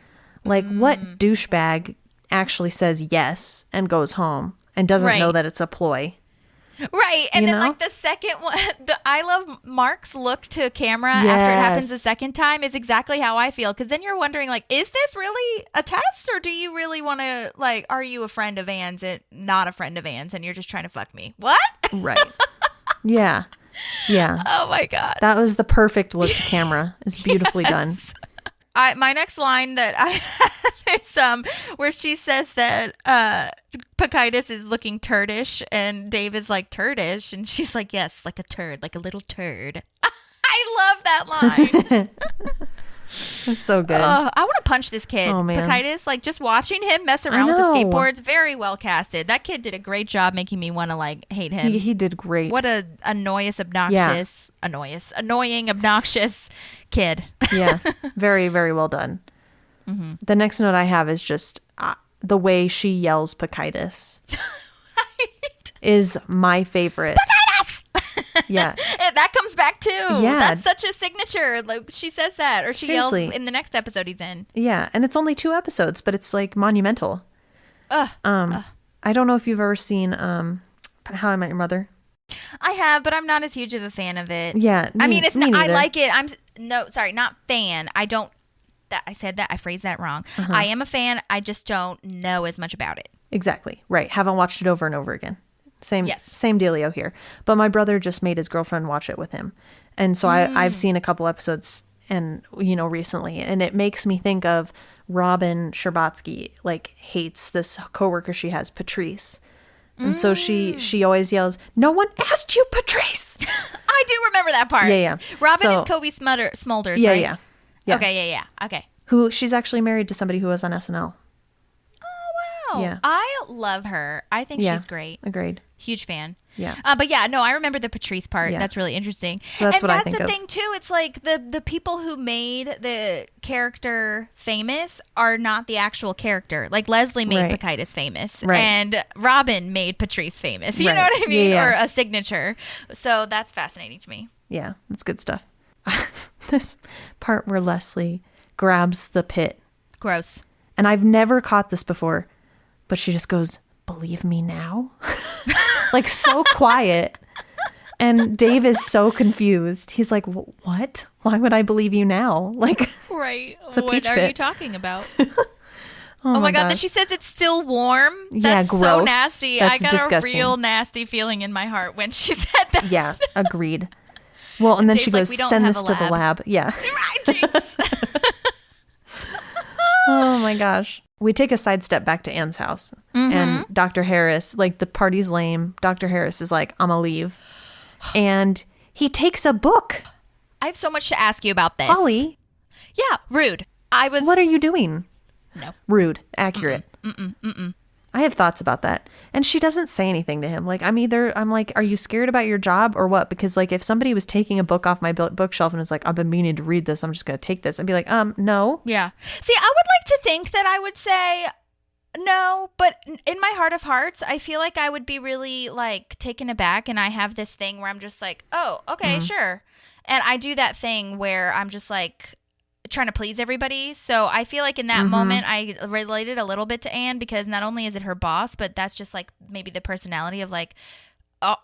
Like, what douchebag actually says yes and goes home and doesn't know that it's a ploy? Right. And then like the second one, I love Mark's look to camera after it happens the second time is exactly how I feel. Because then you're wondering, like, is this really a test, or do you really want to, like, are you a friend of Anne's and not a friend of Anne's and you're just trying to fuck me? What? Right. Yeah. Oh my God. That was the perfect look to camera. It's beautifully done. My next line that I have is where she says that Pikitis is looking turdish, and Dave is like, turdish, and she's like, yes, like a turd, like a little turd. I love that line. That's so good. I want to punch this kid. Oh, man. Pikitis, like, just watching him mess around with the skateboards, very well casted. That kid did a great job making me want to, like, hate him. He did great. What a annoying, obnoxious kid. Yeah, very, very well done. The next note I have is just the way she yells Pikitis is my favorite. Pikitis! Yeah. That comes back too. Yeah. That's such a signature. Like, she says that, or she yells in the next episode he's in. Yeah, and it's only 2 episodes, but it's like monumental. I don't know if you've ever seen How I Met Your Mother. I have, but I'm not as huge of a fan of it. Yeah, I mean, it's not, I like it. Not fan. I don't. I phrased that wrong. I am a fan. I just don't know as much about it. Exactly. Right. Haven't watched it over and over again. Same dealio here. But my brother just made his girlfriend watch it with him. And so I've seen a couple episodes and, recently, and it makes me think of Robin Scherbatsky, like, hates this coworker she has, Patrice. And so she always yells, "No one asked you, Patrice." I do remember that part. Yeah. Robin is Kobe Smulders, yeah, right? Yeah. Okay, yeah. Okay. Who she's actually married to somebody who was on SNL. Oh, wow. Yeah. I love her. I think she's great. Agreed. Huge fan. Yeah. But yeah, no, I remember the Patrice part. Yeah. That's really interesting. So that's what I think of. And that's the thing too. It's like the people who made the character famous are not the actual character. Like, Leslie made Pikitis famous, and Robin made Patrice famous. You know what I mean? Yeah. Or a signature. So that's fascinating to me. Yeah, that's good stuff. This part where Leslie grabs the pit. Gross. And I've never caught this before, but she just goes, "Believe me now?" Like, so quiet. And Dave is so confused. He's like, "What? Why would I believe you now?" Like, right. It's a what are pit. you talking about? Oh my God. That she says it's still warm. That's gross. So nasty. That's I got disgusting. a real nasty feeling in my heart when she said that. Yeah, agreed. Well, and then she goes, "Send this to the lab." Yeah. Right, jinx. Oh my gosh. We take a sidestep back to Anne's house, and Dr. Harris, like, the party's lame. Dr. Harris is like, "I'm gonna leave." And he takes a book. I have so much to ask you about this. Holly. Yeah, rude. What are you doing? No. Rude. Accurate. I have thoughts about that. And she doesn't say anything to him. Like, I'm like, are you scared about your job or what? Because, like, if somebody was taking a book off my bookshelf and was like, "I've been meaning to read this, I'm just going to take this," I'd be like, no. Yeah. See, I would like to think that I would say no, but in my heart of hearts, I feel like I would be really, like, taken aback, and I have this thing where I'm just like, oh, okay, sure. And I do that thing where I'm just like trying to please everybody. So I feel like in that moment I related a little bit to Anne, because not only is it her boss, but that's just like maybe the personality of like,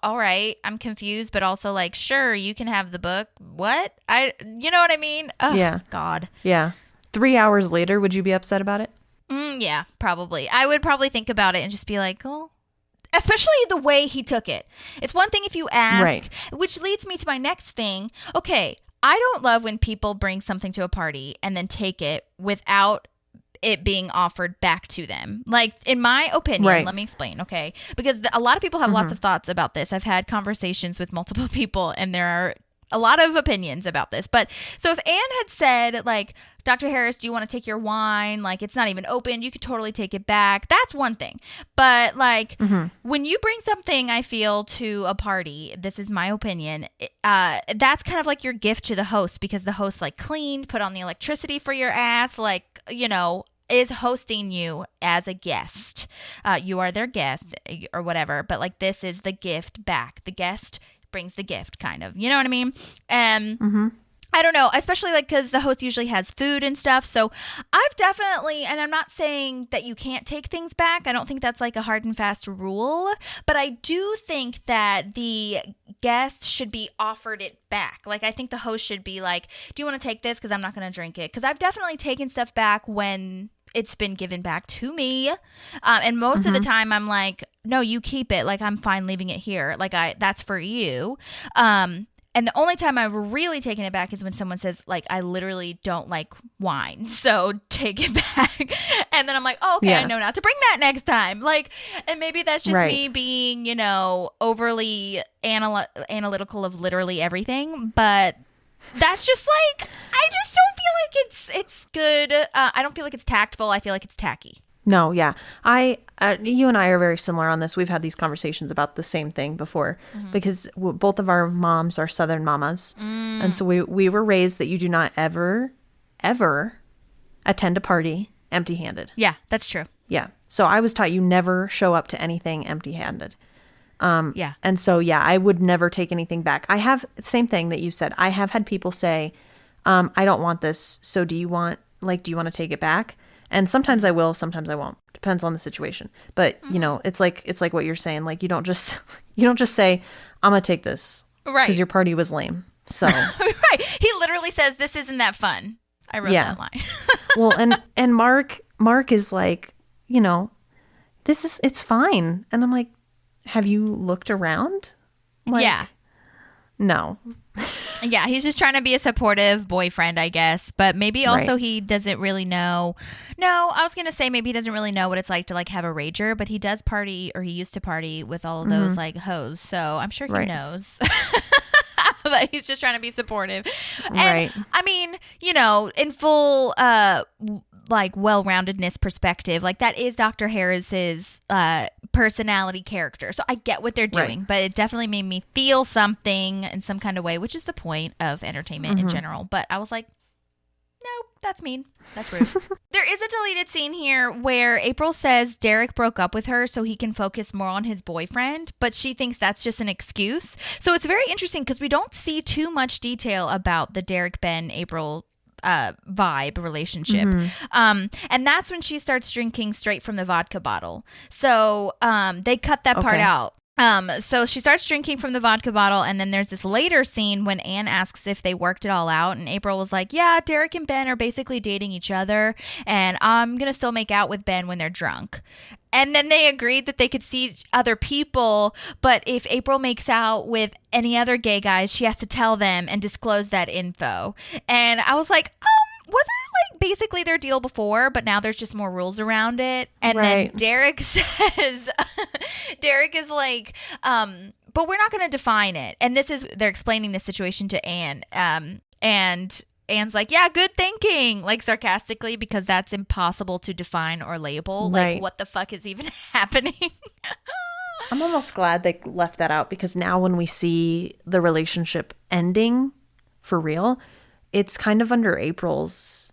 all right, I'm confused, but also like, sure, you can have the book. What? You know what I mean? Oh, yeah. God. Yeah. 3 hours later, would you be upset about it? Yeah, probably. I would probably think about it and just be like, oh, especially the way he took it. It's one thing if you ask, right. Which leads me to my next thing. Okay, I don't love when people bring something to a party and then take it without it being offered back to them. Like, in my opinion, right. Let me explain, okay? Because a lot of people have lots of thoughts about this. I've had conversations with multiple people, and there are a lot of opinions about this. But so if Anne had said, like, Dr. Harris, do you want to take your wine? Like, it's not even open. You could totally take it back. That's one thing. But, like, when you bring something, I feel, to a party, this is my opinion, that's kind of like your gift to the host, because the host, like, cleaned, put on the electricity for your ass, like, you know, is hosting you as a guest. You are their guest or whatever. But, like, this is the gift back. The guest brings the gift, kind of. You know what I mean? And I don't know, especially like because the host usually has food and stuff. So I've definitely, and I'm not saying that you can't take things back. I don't think that's like a hard and fast rule. But I do think that the guest should be offered it back. Like, I think the host should be like, do you want to take this? Because I'm not going to drink it. Because I've definitely taken stuff back when it's been given back to me. And most of the time I'm like, no, you keep it. Like, I'm fine leaving it here. Like, that's for you. And the only time I've really taken it back is when someone says, like, I literally don't like wine, so take it back. And then I'm like, oh, okay, I know not to bring that next time. Like, and maybe that's just me being, you know, overly analytical of literally everything. But that's just like, I just don't feel like it's good. I don't feel like it's tactful. I feel like it's tacky. No, yeah. You and I are very similar on this. We've had these conversations about the same thing before because both of our moms are Southern mamas. And so we were raised that you do not ever attend a party empty-handed. Yeah, that's true. Yeah. So I was taught you never show up to anything empty-handed. Yeah. And so, yeah, I would never take anything back. I have, same thing that you said. I have had people say, I don't want this. So do you want to take it back? And sometimes I will, sometimes I won't. Depends on the situation. But you know, it's like what you're saying. Like, you don't just say, I'm gonna take this, right? Because your party was lame. So right, he literally says, "This isn't that fun." I wrote that line. Well, and Mark is like, you know, it's fine. And I'm like, have you looked around? Like, yeah. No. Yeah, he's just trying to be a supportive boyfriend, I guess. But maybe also he doesn't really know. No, I was going to say maybe he doesn't really know what it's like to like have a rager, but he does party, or he used to party with all of those like hoes. So I'm sure he knows. But he's just trying to be supportive. And I mean, you know, in full like well-roundedness perspective, like that is Dr. Harris's personality character. So I get what they're doing, but it definitely made me feel something in some kind of way, which is the point of entertainment in general. But I was like, no, that's mean. That's rude. There is a deleted scene here where April says Derek broke up with her so he can focus more on his boyfriend, but she thinks that's just an excuse. So it's very interesting because we don't see too much detail about the Derek, Ben, April vibe relationship. And that's when she starts drinking straight from the vodka bottle. So they cut that part out. So she starts drinking from the vodka bottle, and then there's this later scene when Anne asks if they worked it all out, and April was like, yeah, Derek and Ben are basically dating each other, and I'm gonna still make out with Ben when they're drunk. And then they agreed that they could see other people, but if April makes out with any other gay guys, she has to tell them and disclose that info. And I was like, wasn't it like basically their deal before, but now there's just more rules around it? And then Derek says, Derek is like, but we're not going to define it. And they're explaining this situation to Anne. And Anne's like, yeah, good thinking, like sarcastically, because that's impossible to define or label. Like, what the fuck is even happening? I'm almost glad they left that out, because now when we see the relationship ending for real, it's kind of under April's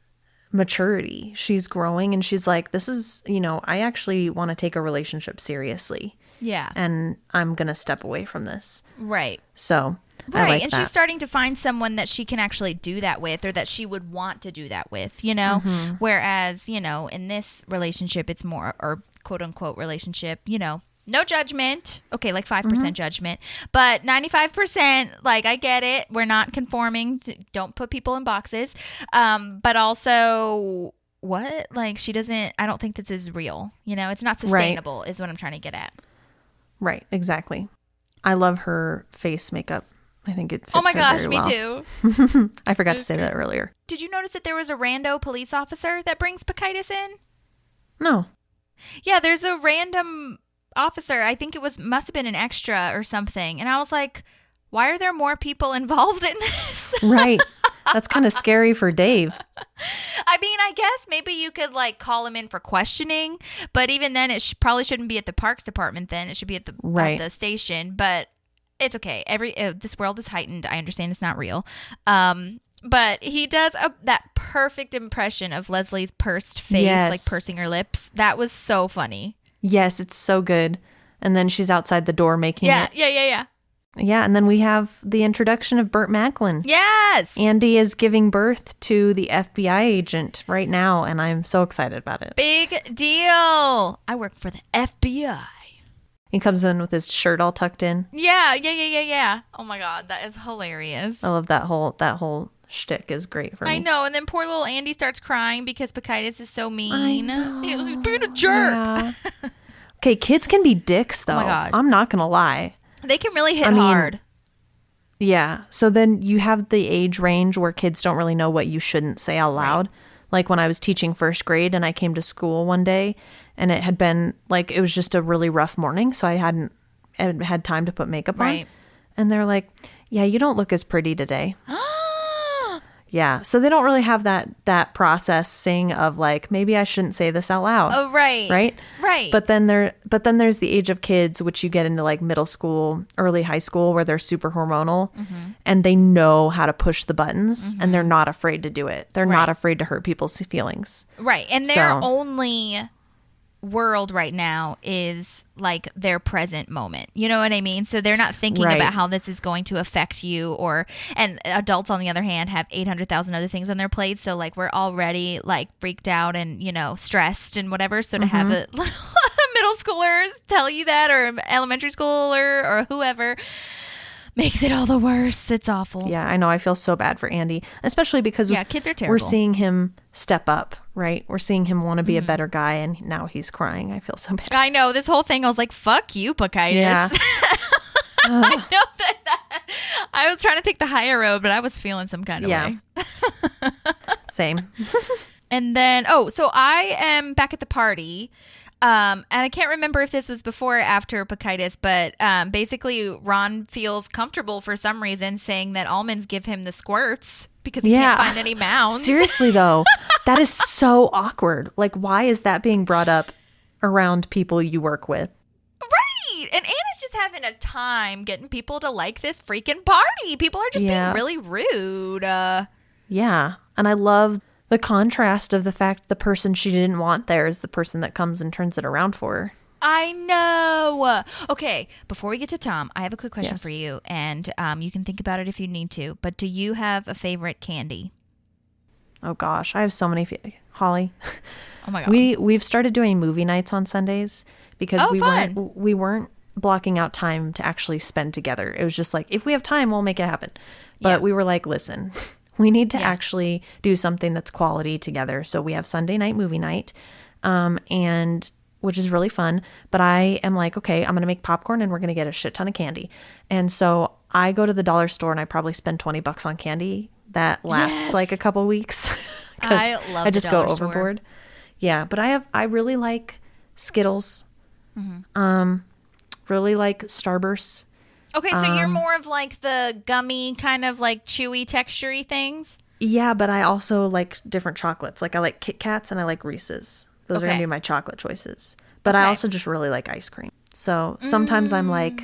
maturity. She's growing and she's like, this is, you know, I actually want to take a relationship seriously. Yeah. And I'm going to step away from this. Right. So I like and that. She's starting to find someone that she can actually do that with, or that she would want to do that with, you know? Whereas, you know, in this relationship, it's more, or quote unquote relationship, you know, No judgment. Okay, like 5% judgment. But 95%, like, I get it. We're not conforming. Don't put people in boxes. But also, what? Like, she doesn't, I don't think this is real. You know, it's not sustainable is what I'm trying to get at. Right, exactly. I love her face makeup. I think it fits oh my her gosh, very me well. too. I forgot to say that earlier. Did you notice that there was a rando police officer that brings Pikitis in? No. Yeah, there's a random officer. I think must have been an extra or something. And I was like, why are there more people involved in this? Right. That's kind of scary for Dave. I mean, I guess maybe you could like call him in for questioning, but even then it probably shouldn't be at the parks department then. It should be at the station, but it's okay. This world is heightened. I understand it's not real. But he does that perfect impression of Leslie's pursed face, like pursing her lips. That was so funny. Yes, it's so good. And then she's outside the door making it. Yeah. Yeah, and then we have the introduction of Burt Macklin. Yes! Andy is giving birth to the FBI agent right now, and I'm so excited about it. Big deal! I work for the FBI. He comes in with his shirt all tucked in. Yeah. Oh my god, that is hilarious. I love that whole shtick is great for me. I know, and then poor little Andy starts crying because Pikitis is so mean. I know. He's being a jerk. Yeah. Okay, kids can be dicks, though. Oh my God. I'm not going to lie. They can really hit hard. Yeah. So then you have the age range where kids don't really know what you shouldn't say out loud. Right. Like when I was teaching first grade and I came to school one day and it had been like, it was just a really rough morning. So I hadn't had time to put makeup on. And they're like, yeah, you don't look as pretty today. Yeah. So they don't really have that processing of like, maybe I shouldn't say this out loud. Oh, right. Right. But then there's the age of kids, which you get into like middle school, early high school, where they're super hormonal and they know how to push the buttons and they're not afraid to do it. They're not afraid to hurt people's feelings. Right. And their only world right now is like their present moment. You know what I mean? So they're not thinking about how this is going to affect you and adults on the other hand have 800,000 other things on their plate. So like we're already like freaked out and, you know, stressed and whatever. So to have a middle schooler tell you that or an elementary schooler or whoever makes it all the worse. It's awful. Yeah, I know. I feel so bad for Andy, especially because kids are terrible. We're seeing him step up, right? We're seing him want to be a better guy, and now he's crying. I feel so bad. I know. This whole thing, I was like, fuck you, Pikitis. Yeah. I know that. I was trying to take the higher road, but I was feeling some kind of way. Same. And then, so I am back at the party. And I can't remember if this was before or after Pikitis, but basically Ron feels comfortable for some reason saying that almonds give him the squirts because he can't find any mounds. Seriously, though, that is so awkward. Like, why is that being brought up around people you work with? Right. And Anna's just having a time getting people to like this freaking party. People are just being really rude. Yeah. And I love the contrast of the fact the person she didn't want there is the person that comes and turns it around for her. I know. Okay, before we get to Tom, I have a quick question for you, and you can think about it if you need to, but do you have a favorite candy? Oh gosh, I have so many. Holly. Oh my God. We've started doing movie nights on Sundays because we weren't blocking out time to actually spend together. It was just like, if we have time, we'll make it happen. But we were like, listen, we need to actually do something that's quality together. So we have Sunday night movie night, and which is really fun. But I am like, okay, I'm going to make popcorn and we're going to get a shit ton of candy. And so I go to the dollar store and I probably spend $20 on candy that lasts like a couple weeks. I love I just go dollar store. overboard. Yeah, but I really like Skittles. Really like Starbursts. Okay, so you're more of like the gummy kind of like chewy texture-y things? Yeah, but I also like different chocolates. Like I like Kit Kats and I like Reese's. Those are going to be my chocolate choices. But I also just really like ice cream. So sometimes I'm like,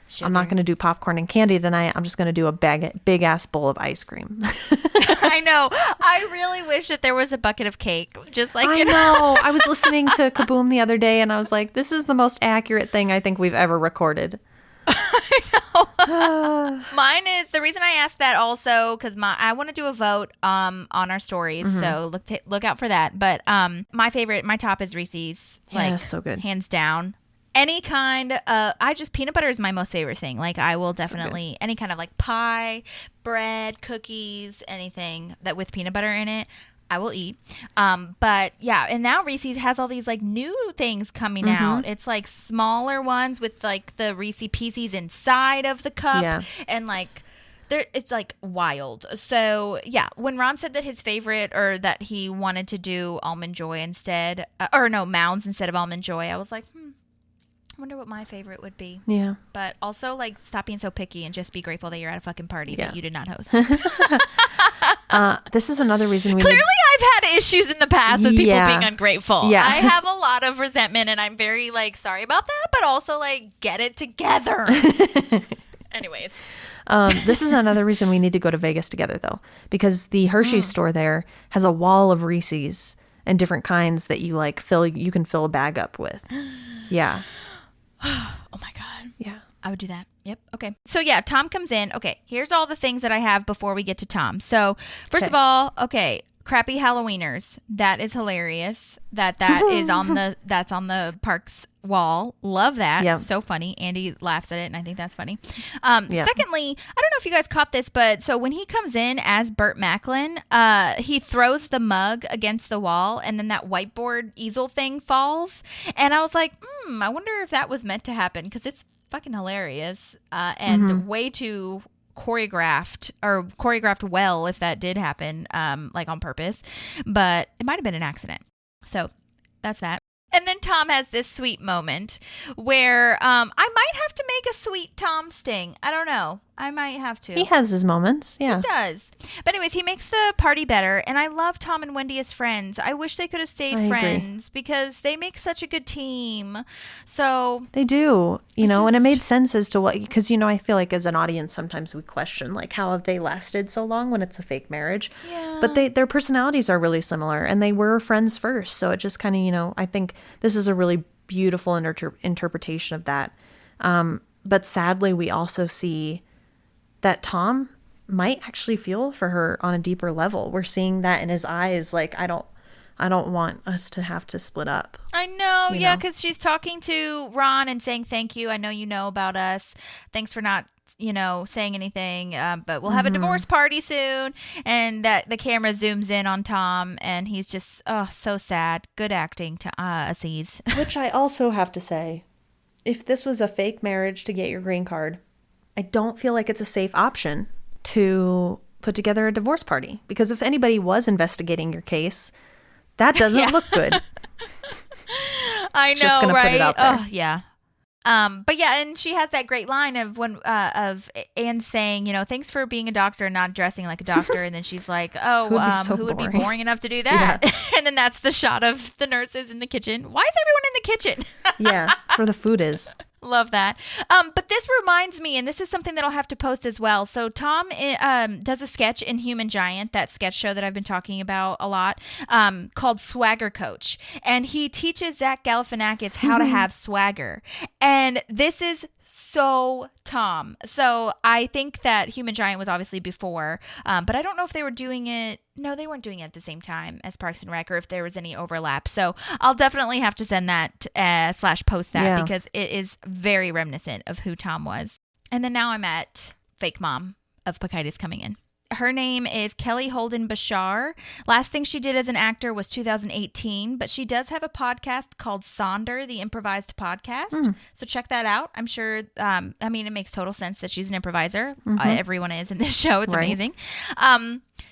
sugar. I'm not going to do popcorn and candy tonight. I'm just going to do a big ass bowl of ice cream. I know. I really wish that there was a bucket of cake. Just like, I know. I was listening to Kaboom the other day and I was like, this is the most accurate thing I think we've ever recorded. I know. Mine is the reason I asked that also because I want to do a vote on our stories, so look out for that. But my top is Reese's. Yeah, so good, hands down. any kind of, peanut butter is my most favorite thing. Like I will definitely, any kind of like pie, bread, cookies, anything that with peanut butter in it, I will eat. But yeah, and now Reese's has all these like new things coming out. It's like smaller ones with like the Reese Pieces inside of the cup and like it's like wild. So yeah, when Ron said that his favorite or that he wanted to do Almond Joy instead, Mounds instead of Almond Joy, I was like, I wonder what my favorite would be. Yeah. But also like stop being so picky and just be grateful that you're at a fucking party that you did not host. This is another reason Clearly I've had issues in the past with people being ungrateful. Yeah. I have a lot of resentment and I'm very like sorry about that, but also like get it together. Anyways. This is another reason we need to go to Vegas together though, because the Hershey's store there has a wall of Reese's and different kinds that you like you can fill a bag up with. Yeah. Oh my God. Yeah. I would do that. Yep. Okay. So yeah, Tom comes in. Okay. Here's all the things that I have before we get to Tom. So first of all, crappy Halloweeners. That is hilarious. That is on the park's wall. Love that. Yep. So funny. Andy laughs at it and I think that's funny. Secondly, I don't know if you guys caught this, but so when he comes in as Burt Macklin, he throws the mug against the wall and then that whiteboard easel thing falls. And I was like, I wonder if that was meant to happen because it's fucking hilarious and way too choreographed well if that did happen like on purpose, but it might have been an accident. So that's that. And then Tom has this sweet moment where I might have to make a sweet Tom sting. I don't know. I might have to. He has his moments. Yeah. He does. But anyways, he makes the party better. And I love Tom and Wendy as friends. I wish they could have stayed friends because they make such a good team. So they do, and it made sense as to what, because, I feel like as an audience, sometimes we question like, how have they lasted so long when it's a fake marriage? Yeah. But their personalities are really similar and they were friends first. So it just kind of, I think this is a really beautiful interpretation of that. But sadly, we also see that Tom might actually feel for her on a deeper level. We're seeing that in his eyes. Like, I don't want us to have to split up. I know. Yeah. Cause she's talking to Ron and saying, thank you. I know you know about us. Thanks for not, saying anything. But we'll have a divorce party soon. And that the camera zooms in on Tom and he's just, so sad. Good acting to Aziz. Which I also have to say, if this was a fake marriage to get your green card, I don't feel like it's a safe option to put together a divorce party. Because if anybody was investigating your case, that doesn't look good. I know, just gonna put it out there. Oh, yeah. But yeah, and she has that great line of when of Anne saying, thanks for being a doctor and not dressing like a doctor. And then she's like, who would be boring enough to do that? Yeah. And then that's the shot of the nurses in the kitchen. Why is everyone in the kitchen? Yeah, that's where the food is. Love that. But this reminds me, and this is something that I'll have to post as well. So Tom does a sketch in Human Giant, that sketch show that I've been talking about a lot, called Swagger Coach. And he teaches Zach Galifianakis how to have swagger. And this is so Tom. So I think that Human Giant was obviously before, but I don't know if they were doing it. No, they weren't doing it at the same time as Parks and Rec, or if there was any overlap. So I'll definitely have to send that / post that because it is very reminiscent of who Tom was. And then now I'm at fake mom of Pikitis coming in. Her name is Kelly Holden Bashar. Last thing she did as an actor was 2018, but she does have a podcast called Sonder, the Improvised Podcast. So check that out. I'm sure, it makes total sense that she's an improviser. Everyone is in this show. It's amazing.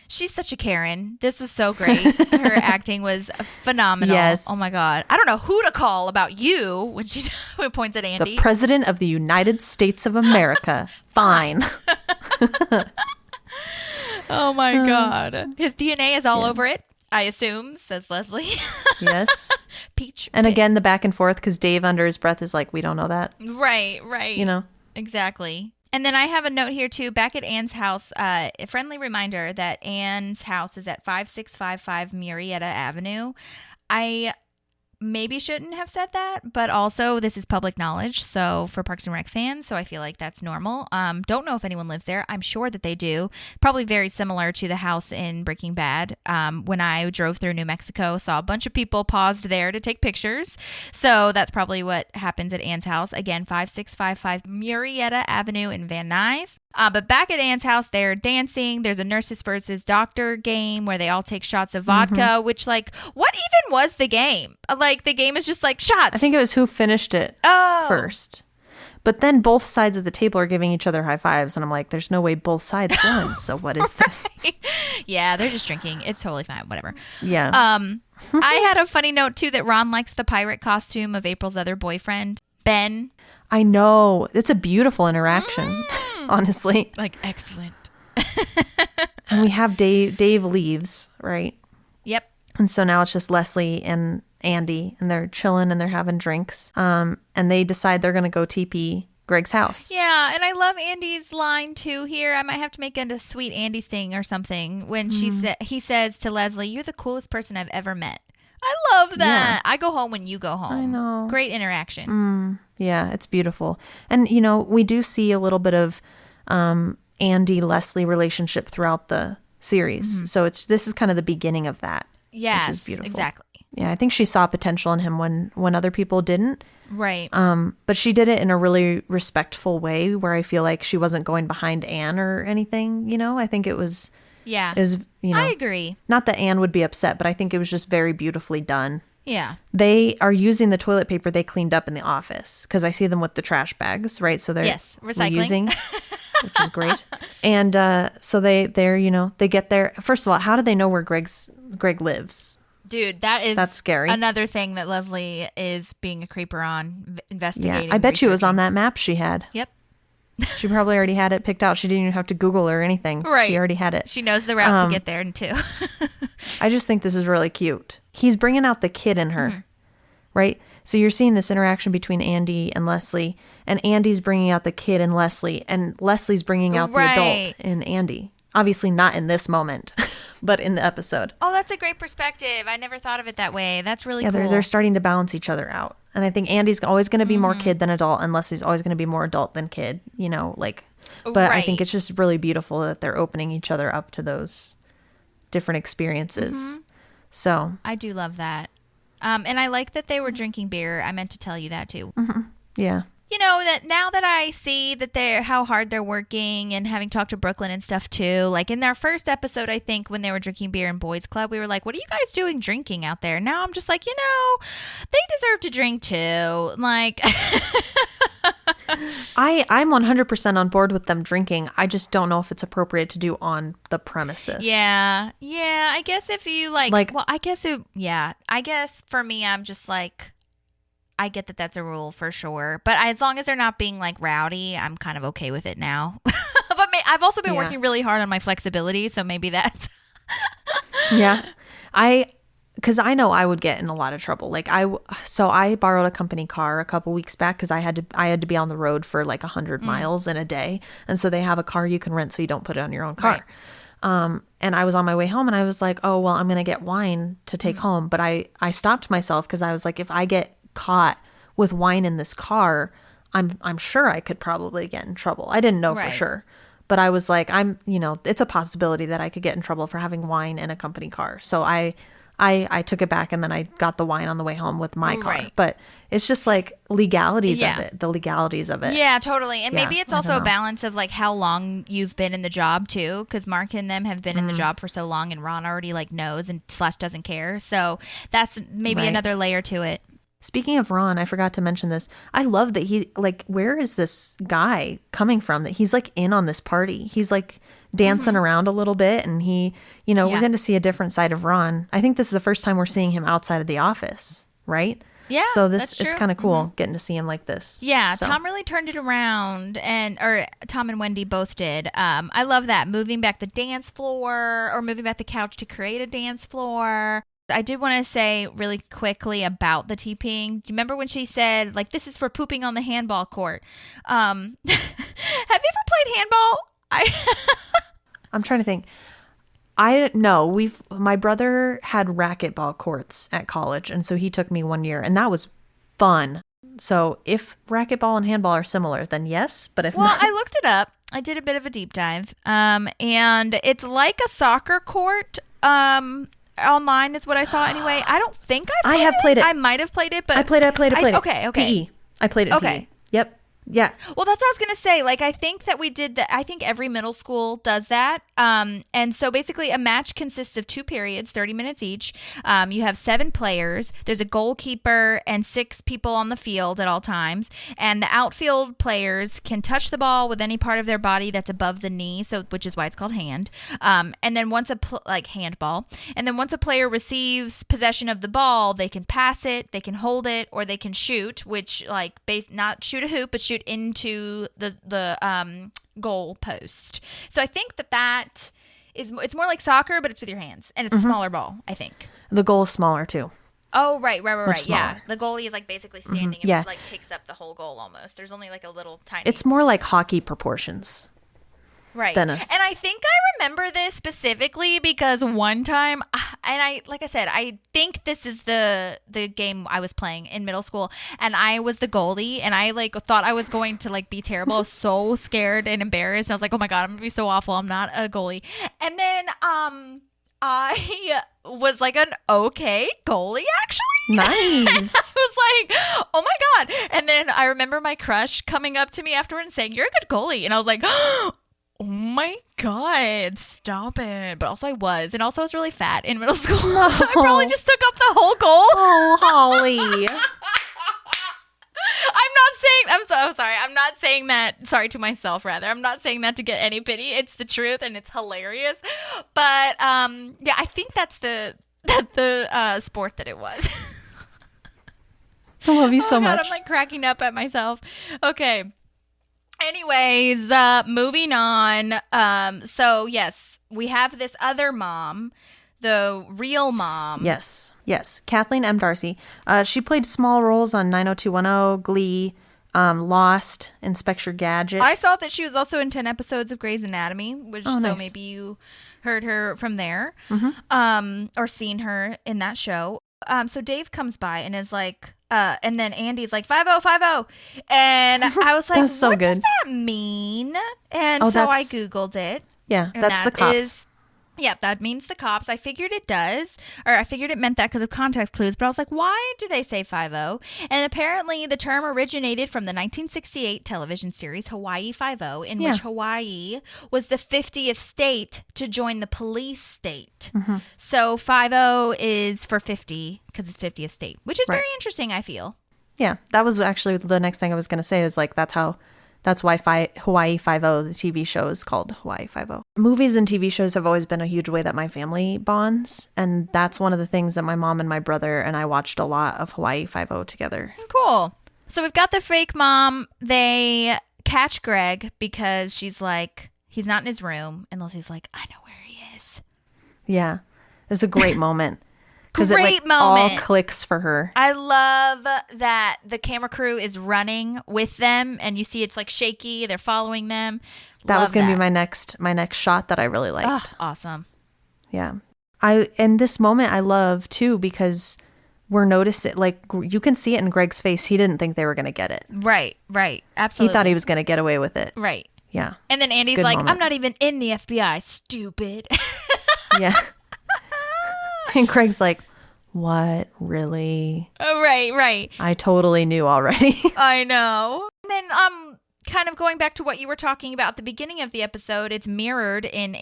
She's such a Karen. This was so great. Her acting was phenomenal. Yes. Oh my God. I don't know who to call about you when she points at Andy. The President of the United States of America. Fine. Oh my God. His DNA is all over it, I assume, says Leslie. Yes. Peach. And again, the back and forth, because Dave under his breath is like, we don't know that. Right. Exactly. And then I have a note here too, back at Anne's house, a friendly reminder that Anne's house is at 5655 Murrieta Avenue. I maybe shouldn't have said that, but also this is public knowledge. So for Parks and Rec fans, so I feel like that's normal. Don't know if anyone lives there. I'm sure that they do. Probably very similar to the house in Breaking Bad. When I drove through New Mexico, saw a bunch of people paused there to take pictures. So that's probably what happens at Anne's house. Again, 5655 Murrieta Avenue in Van Nuys. But back at Anne's house, they're dancing. There's a nurses versus doctor game where they all take shots of vodka, which, like, what even was the game? Like, the game is just like shots. I think it was who finished it first. But then both sides of the table are giving each other high fives. And I'm like, there's no way both sides won. So what is this? Yeah, they're just drinking. It's totally fine. Whatever. Yeah. I had a funny note, too, that Ron likes the pirate costume of April's other boyfriend, Ben. I know. It's a beautiful interaction, honestly. Like, excellent. And we have Dave leaves, right? Yep. And so now it's just Leslie and Andy, and they're chilling and they're having drinks. And they decide they're going to go TP Greg's house. Yeah, and I love Andy's line too here. I might have to make a sweet Andy sting or something when he says to Leslie, "You're the coolest person I've ever met." I love that. Yeah. I go home when you go home. I know. Great interaction. Yeah, it's beautiful. And, you know, we do see a little bit of Andy-Leslie relationship throughout the series. So this is kind of the beginning of that. Yes, which is beautiful. Exactly. Yeah, I think she saw potential in him when other people didn't. Right. But she did it in a really respectful way where I feel like she wasn't going behind Anne or anything, you know? I think it was... Yeah. It was, you know... I agree. Not that Anne would be upset, but I think it was just very beautifully done. Yeah. They are using the toilet paper they cleaned up in the office because I see them with the trash bags, right? So they're recycling. Which is great. And so they're, you know, they get there. First of all, how do they know where Greg lives? Dude, that's scary. Another thing that Leslie is being a creeper on, investigating. Yeah, I bet you it was on that map she had. Yep. She probably already had it picked out. She didn't even have to Google or anything. Right. She already had it. She knows the route to get there, too. I just think this is really cute. He's bringing out the kid in her, right? So you're seeing this interaction between Andy and Leslie, and Andy's bringing out the kid in Leslie, and Leslie's bringing out the adult in Andy. Obviously not in this moment, but in the episode. Oh, that's a great perspective. I never thought of it that way. That's really cool. They're starting to balance each other out. And I think Andy's always going to be more kid than adult, and Leslie's always going to be more adult than kid, you know, like, but I think it's just really beautiful that they're opening each other up to those different experiences. So I do love that. And I like that they were drinking beer. I meant to tell you that too. Yeah. You know, that now that I see that how hard they're working, and having talked to Brooklyn and stuff too, like in their first episode, I think when they were drinking beer in Boys Club, we were like, what are you guys doing drinking out there? Now I'm just like, you know, they deserve to drink too. Like, I'm 100% on board with them drinking. I just don't know if it's appropriate to do on the premises. Yeah. I guess if you well, I guess for me, I'm just like, I get that that's a rule for sure. But as long as they're not being like rowdy, I'm kind of okay with it now. But I've also been working really hard on my flexibility. So maybe that's. Yeah. Because I know I would get in a lot of trouble. Like I borrowed a company car a couple weeks back because I had to be on the road for like 100 miles in a day. And so they have a car you can rent so you don't put it on your own car. Right. And I was on my way home and I was like, oh, well, I'm going to get wine to take home. But I stopped myself because I was like, if I get caught with wine in this car, I'm sure I could probably get in trouble. I didn't know for sure. But I was like, it's a possibility that I could get in trouble for having wine in a company car. So I took it back and then I got the wine on the way home with my car. Right. But it's just like the legalities of it. Yeah, totally. And maybe it's also a balance of like how long you've been in the job too, because Mark and them have been in the job for so long and Ron already like knows and / doesn't care. So that's maybe another layer to it. Speaking of Ron, I forgot to mention this. I love that he, like, where is this guy coming from that he's like in on this party? He's like dancing around a little bit and he, we're going to see a different side of Ron. I think this is the first time we're seeing him outside of the office, right? Yeah. So it's kind of cool getting to see him like this. Yeah. So. Tom really turned it around or Tom and Wendy both did. I love that. Moving back the dance floor or moving back the couch to create a dance floor. I did want to say really quickly about the TPing. Do you remember when she said, like, this is for pooping on the handball court? Have you ever played handball? I'm trying to think. My brother had racquetball courts at college, and so he took me one year, and that was fun. So if racquetball and handball are similar, then yes, but if not... I looked it up. I did a bit of a deep dive, and it's like a soccer court. Online is what I saw anyway. I don't think I have played it. I might have played it, but I played it. Okay. PE. I played it. Okay. PE. Yep. Yeah. Well, that's what I was going to say. Like, I think that we did that. I think every middle school does that. And so basically a match consists of 2 periods, 30 minutes each. You have 7 players. There's a goalkeeper and 6 people on the field at all times. And the outfield players can touch the ball with any part of their body that's above the knee, so which is why it's called hand. And then once like handball. And then once a player receives possession of the ball, they can pass it, they can hold it, or they can shoot, which like not shoot a hoop, but shoot into the goal post. So I think that is, it's more like soccer, but it's with your hands, and it's a smaller ball, I think. The goal is smaller too. Oh, right. Smaller. Yeah, the goalie is like basically standing and Yeah. like takes up the whole goal almost. There's only like a little tiny. It's more like hockey proportions. Right. And I think I remember this specifically because one time, and like I said, I think this is the game I was playing in middle school, and I was the goalie, and I like thought I was going to like be terrible. I was so scared and embarrassed. I was like, oh my God, I'm gonna be so awful. I'm not a goalie. And then I was like an okay goalie, actually. Nice. I was like, oh my God. And then I remember my crush coming up to me afterward and saying, you're a good goalie. And I was like, oh my God, stop it. But also I was. And also I was really fat in middle school. No. So I probably just took up the whole goal. Oh, Holly. I'm sorry. I'm not saying that. Sorry to myself, rather. I'm not saying that to get any pity. It's the truth and it's hilarious. But yeah, I think that's the sport that it was. I love you so much. I'm like cracking up at myself. Okay. Anyways, moving on. So yes, we have this other mom, the real mom. Yes. Kathleen M. Darcy. She played small roles on 90210, Glee, Lost, Inspector Gadget. I saw that she was also in 10 episodes of Grey's Anatomy, which nice. maybe you heard her from there, or seen her in that show. So Dave comes by and is like, and then Andy's like 5050, and I was like, That's so what good. does that mean? And so I Googled it. Yeah, and that's the cops. Yep, that means the cops. I figured it does, or I figured it meant that because of context clues, but I was like, why do they say 50? And apparently the term originated from the 1968 television series Hawaii 50, in which Hawaii was the 50th state to join the police state. So 50 is for 50 because it's 50th state, which is very interesting, I feel. Yeah, that was actually the next thing I was going to say is like, that's why Hawaii 50, the TV show, is called Hawaii 50. Movies and TV shows have always been a huge way that my family bonds. And that's one of the things that my mom and my brother and I watched a lot of Hawaii 50 together. Cool. So we've got the fake mom. They catch Greg because she's like, he's not in his room. And Leslie's like, I know where he is. Yeah. It's a great moment. Because it Great moment. all clicks for her. I love that the camera crew is running with them, and you see it's like shaky. They're following them. That was going to be my next shot that I really liked. Oh, awesome. Yeah. And this moment I love too because we're noticing, like, you can see it in Greg's face. He didn't think they were going to get it. Right. Absolutely. He thought he was going to get away with it. Right. Yeah. And then Andy's like, I'm not even in the FBI, stupid. Yeah. And Craig's like, what? Really? Oh, right. I totally knew already. I know. And then kind of going back to what you were talking about at the beginning of the episode, it's mirrored in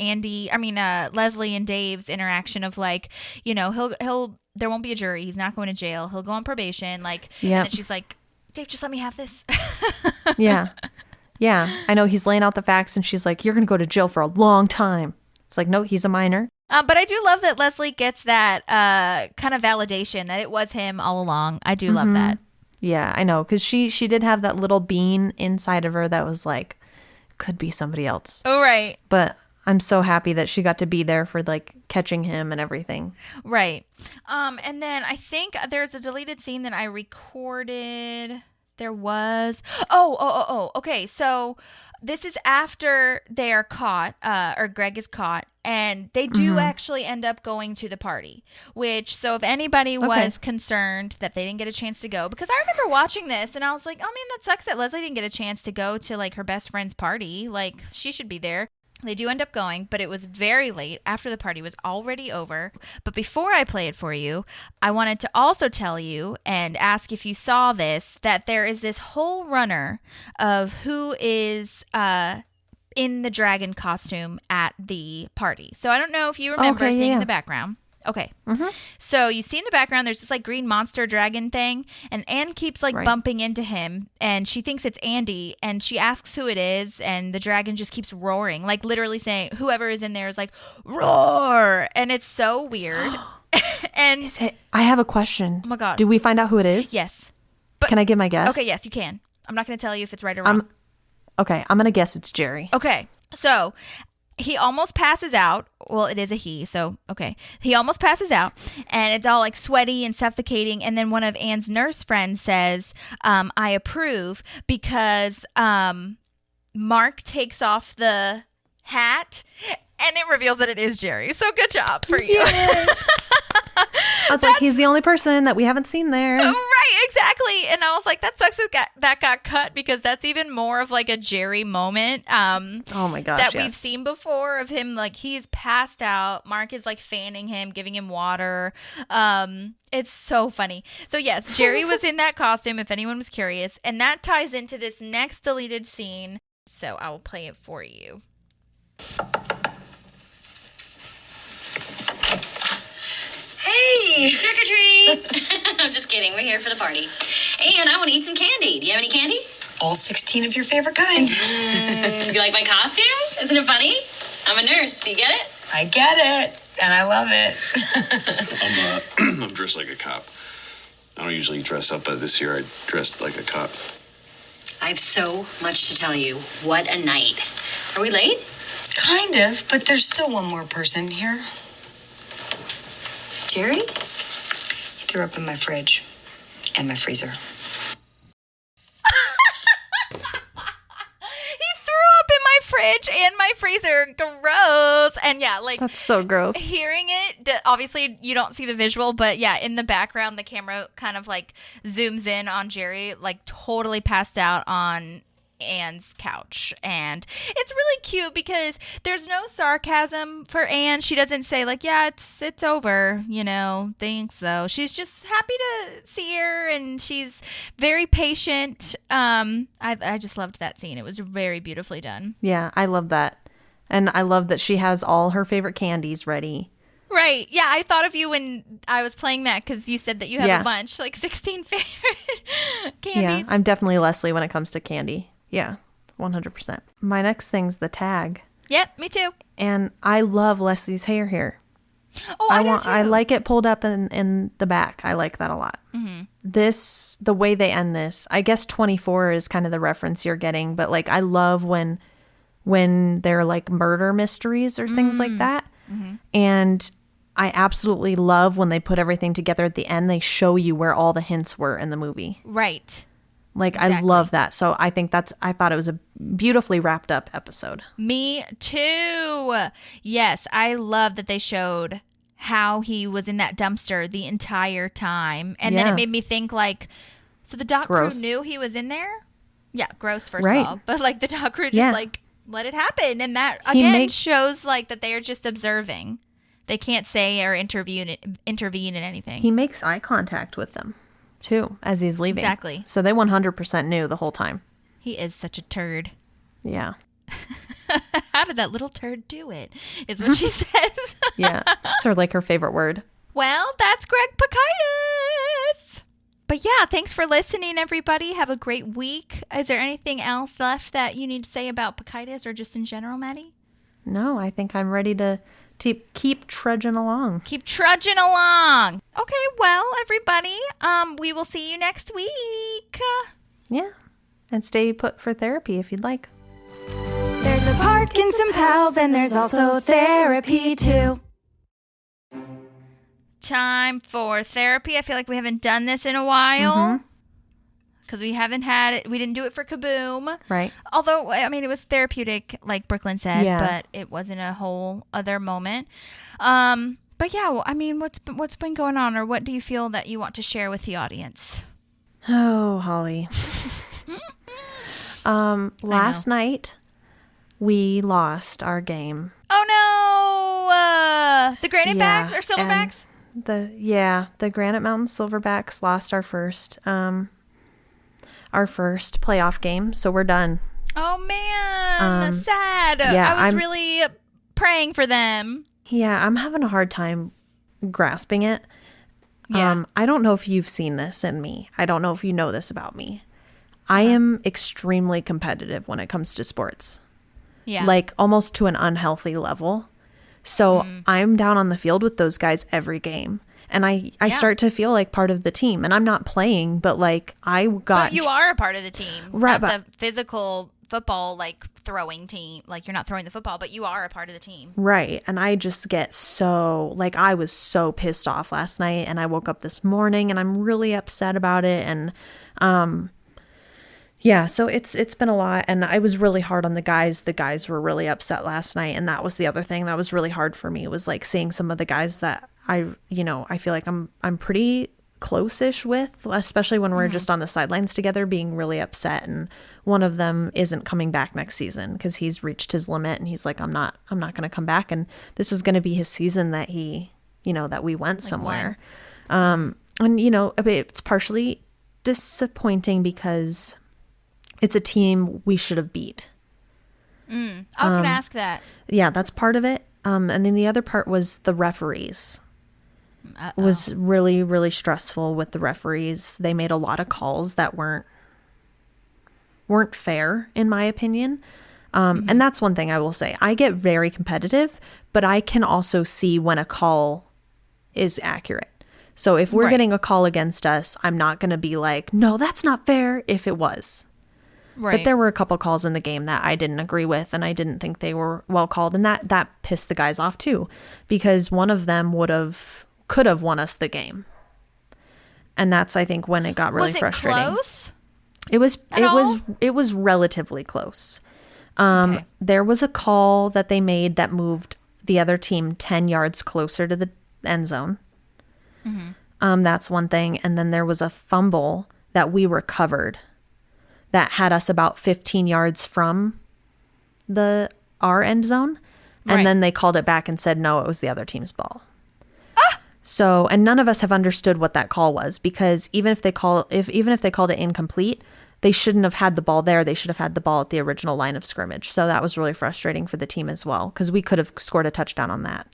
Leslie and Dave's interaction of like, you know, he'll there won't be a jury. He's not going to jail. He'll go on probation. Like, and then she's like, Dave, just let me have this. Yeah. I know he's laying out the facts and she's like, you're going to go to jail for a long time. It's like, no, he's a minor. But I do love that Leslie gets that kind of validation that it was him all along. I do love that. Yeah, I know. Because she did have that little bean inside of her that was like, could be somebody else. Oh, right. But I'm so happy that she got to be there for like catching him and everything. Right. And then I think there's a deleted scene that I recorded There was. Oh. Okay, so this is after they are caught, or Greg is caught, and they do actually end up going to the party. Which, so if anybody was concerned that they didn't get a chance to go, because I remember watching this and I was like, oh man, that sucks that Leslie didn't get a chance to go to like her best friend's party. Like, she should be there. They do end up going, but it was very late after the party was already over. But before I play it for you, I wanted to also tell you and ask if you saw this, that there is this whole runner of who is in the dragon costume at the party. So I don't know if you remember seeing in the background. Okay. So you see in the background, there's this like green monster dragon thing, and Anne keeps like bumping into him, and she thinks it's Andy, and she asks who it is, and the dragon just keeps roaring, like literally saying whoever is in there is like, roar. And it's so weird. And I have a question. Oh my God. Do we find out who it is? Yes. But, can I give my guess? Okay, yes, you can. I'm not going to tell you if it's right or wrong. I'm going to guess it's Jerry. Okay. So he almost passes out. Well, it is a he, so okay. He almost passes out, and it's all like sweaty and suffocating. And then one of Anne's nurse friends says, I approve, because Mark takes off the hat, and it reveals that it is Jerry. So good job for you. I was like, he's the only person that we haven't seen there. Right, exactly. And I was like, that sucks that got cut, because that's even more of like a Jerry moment. Oh my gosh, that we've seen before of him. Like, he's passed out. Mark is like fanning him, giving him water. It's so funny. So yes, Jerry was in that costume, if anyone was curious. And that ties into this next deleted scene. So I will play it for you. Hey! Trick or treat! I'm just kidding. We're here for the party. And I want to eat some candy. Do you have any candy? All 16 of your favorite kinds. You like my costume? Isn't it funny? I'm a nurse. Do you get it? I get it. And I love it. I'm dressed like a cop. I don't usually dress up, but this year I dressed like a cop. I have so much to tell you. What a night. Are we late? Kind of, but there's still one more person here. Jerry? He threw up in my fridge and my freezer. Fridge and my freezer. Gross. And yeah, like, that's so gross. Hearing it, obviously you don't see the visual, but yeah, in the background the camera kind of like zooms in on Jerry, like totally passed out on Anne's couch. And it's really cute because there's no sarcasm for Anne. She doesn't say like, yeah, it's over, you know, thanks though. She's just happy to see her, and she's very patient. I just loved that scene. It was very beautifully done. Yeah, I love that. And I love that she has all her favorite candies ready. Right. Yeah, I thought of you when I was playing that, because you said that you have a bunch, like 16 favorite candies. Yeah, I'm definitely Leslie when it comes to candy. Yeah, 100%. My next thing's the tag. Yep, me too. And I love Leslie's hair here. Oh, I do too. I like it pulled up in the back. I like that a lot. Mm-hmm. The way they end this, I guess 24 is kind of the reference you're getting, but like I love when they're like murder mysteries or things like that. Mm-hmm. And I absolutely love when they put everything together at the end. They show you where all the hints were in the movie. Right. Like, exactly. I love that. So I thought it was a beautifully wrapped up episode. Me too. Yes, I love that they showed how he was in that dumpster the entire time. And then it made me think, like, so the dock crew knew he was in there? Yeah, gross, first of all. But, like, the dock crew just, like, let it happen. And that, again, shows, like, that they are just observing. They can't say or intervene in anything. He makes eye contact with them, too, as he's leaving. Exactly. So they 100% knew the whole time. He is such a turd. Yeah. How did that little turd do it? Is what she says. Yeah. It's her favorite word. Well, that's Greg Pikitis. But yeah, thanks for listening, everybody. Have a great week. Is there anything else left that you need to say about Pikitis or just in general, Maddie? No, I think I'm ready to keep trudging along. Keep trudging along. Okay, well, everybody, we will see you next week. Yeah. And stay put for therapy if you'd like. There's a park and some pals, and there's also therapy too. Time for therapy. I feel like we haven't done this in a while. Mm-hmm. because we haven't had it. We didn't do it for Kaboom. Right. Although, I mean, it was therapeutic, like Brooklyn said, Yeah. but it wasn't a whole other moment. But yeah, well, I mean, what's been going on, or what do you feel that you want to share with the audience? Oh, Holly. Last night we lost our game. Oh no! The Granite Backs or Silverbacks? The Granite Mountain Silverbacks lost our first playoff game, so we're done. Oh man, sad. Yeah, I was really praying for them. Yeah, I'm having a hard time grasping it. Yeah. I don't know if you've seen this in me. I don't know if you know this about me. I am extremely competitive when it comes to sports. Yeah. Like almost to an unhealthy level. So I'm down on the field with those guys every game. And I start to feel like part of the team. And I'm not playing, but like But you are a part of the team. Right, Not the physical football, like throwing team. Like you're not throwing the football, but you are a part of the team. Right. And I just get so, like, I was so pissed off last night. And I woke up this morning and I'm really upset about it. And yeah, so it's been a lot, and I was really hard on the guys. The guys were really upset last night, and that was the other thing that was really hard for me, was like seeing some of the guys that I feel like I'm pretty close-ish with, especially when we're just on the sidelines together, being really upset. And one of them isn't coming back next season because he's reached his limit, and he's like, I'm not going to come back. And this was going to be his season that that we went somewhere. And it's partially disappointing because it's a team we should have beat. I was going to ask that. Yeah, that's part of it. And then the other part was the referees. It was really, really stressful with the referees. They made a lot of calls that weren't fair, in my opinion. And that's one thing I will say. I get very competitive, but I can also see when a call is accurate. So if we're getting a call against us, I'm not going to be like, no, that's not fair, if it was. Right. But there were a couple calls in the game that I didn't agree with, and I didn't think they were well called, and that pissed the guys off too, because one of them could have won us the game. And that's, I think, when it got really frustrating. Was it close? Close? It was relatively close. Okay. There was a call that they made that moved the other team 10 yards closer to the end zone. That's one thing. And then there was a fumble that we recovered that had us about 15 yards from our end zone. And then they called it back and said, no, it was the other team's ball. So, and none of us have understood what that call was, because even if they called it incomplete, they shouldn't have had the ball there. They should have had the ball at the original line of scrimmage. So that was really frustrating for the team as well, because we could have scored a touchdown on that.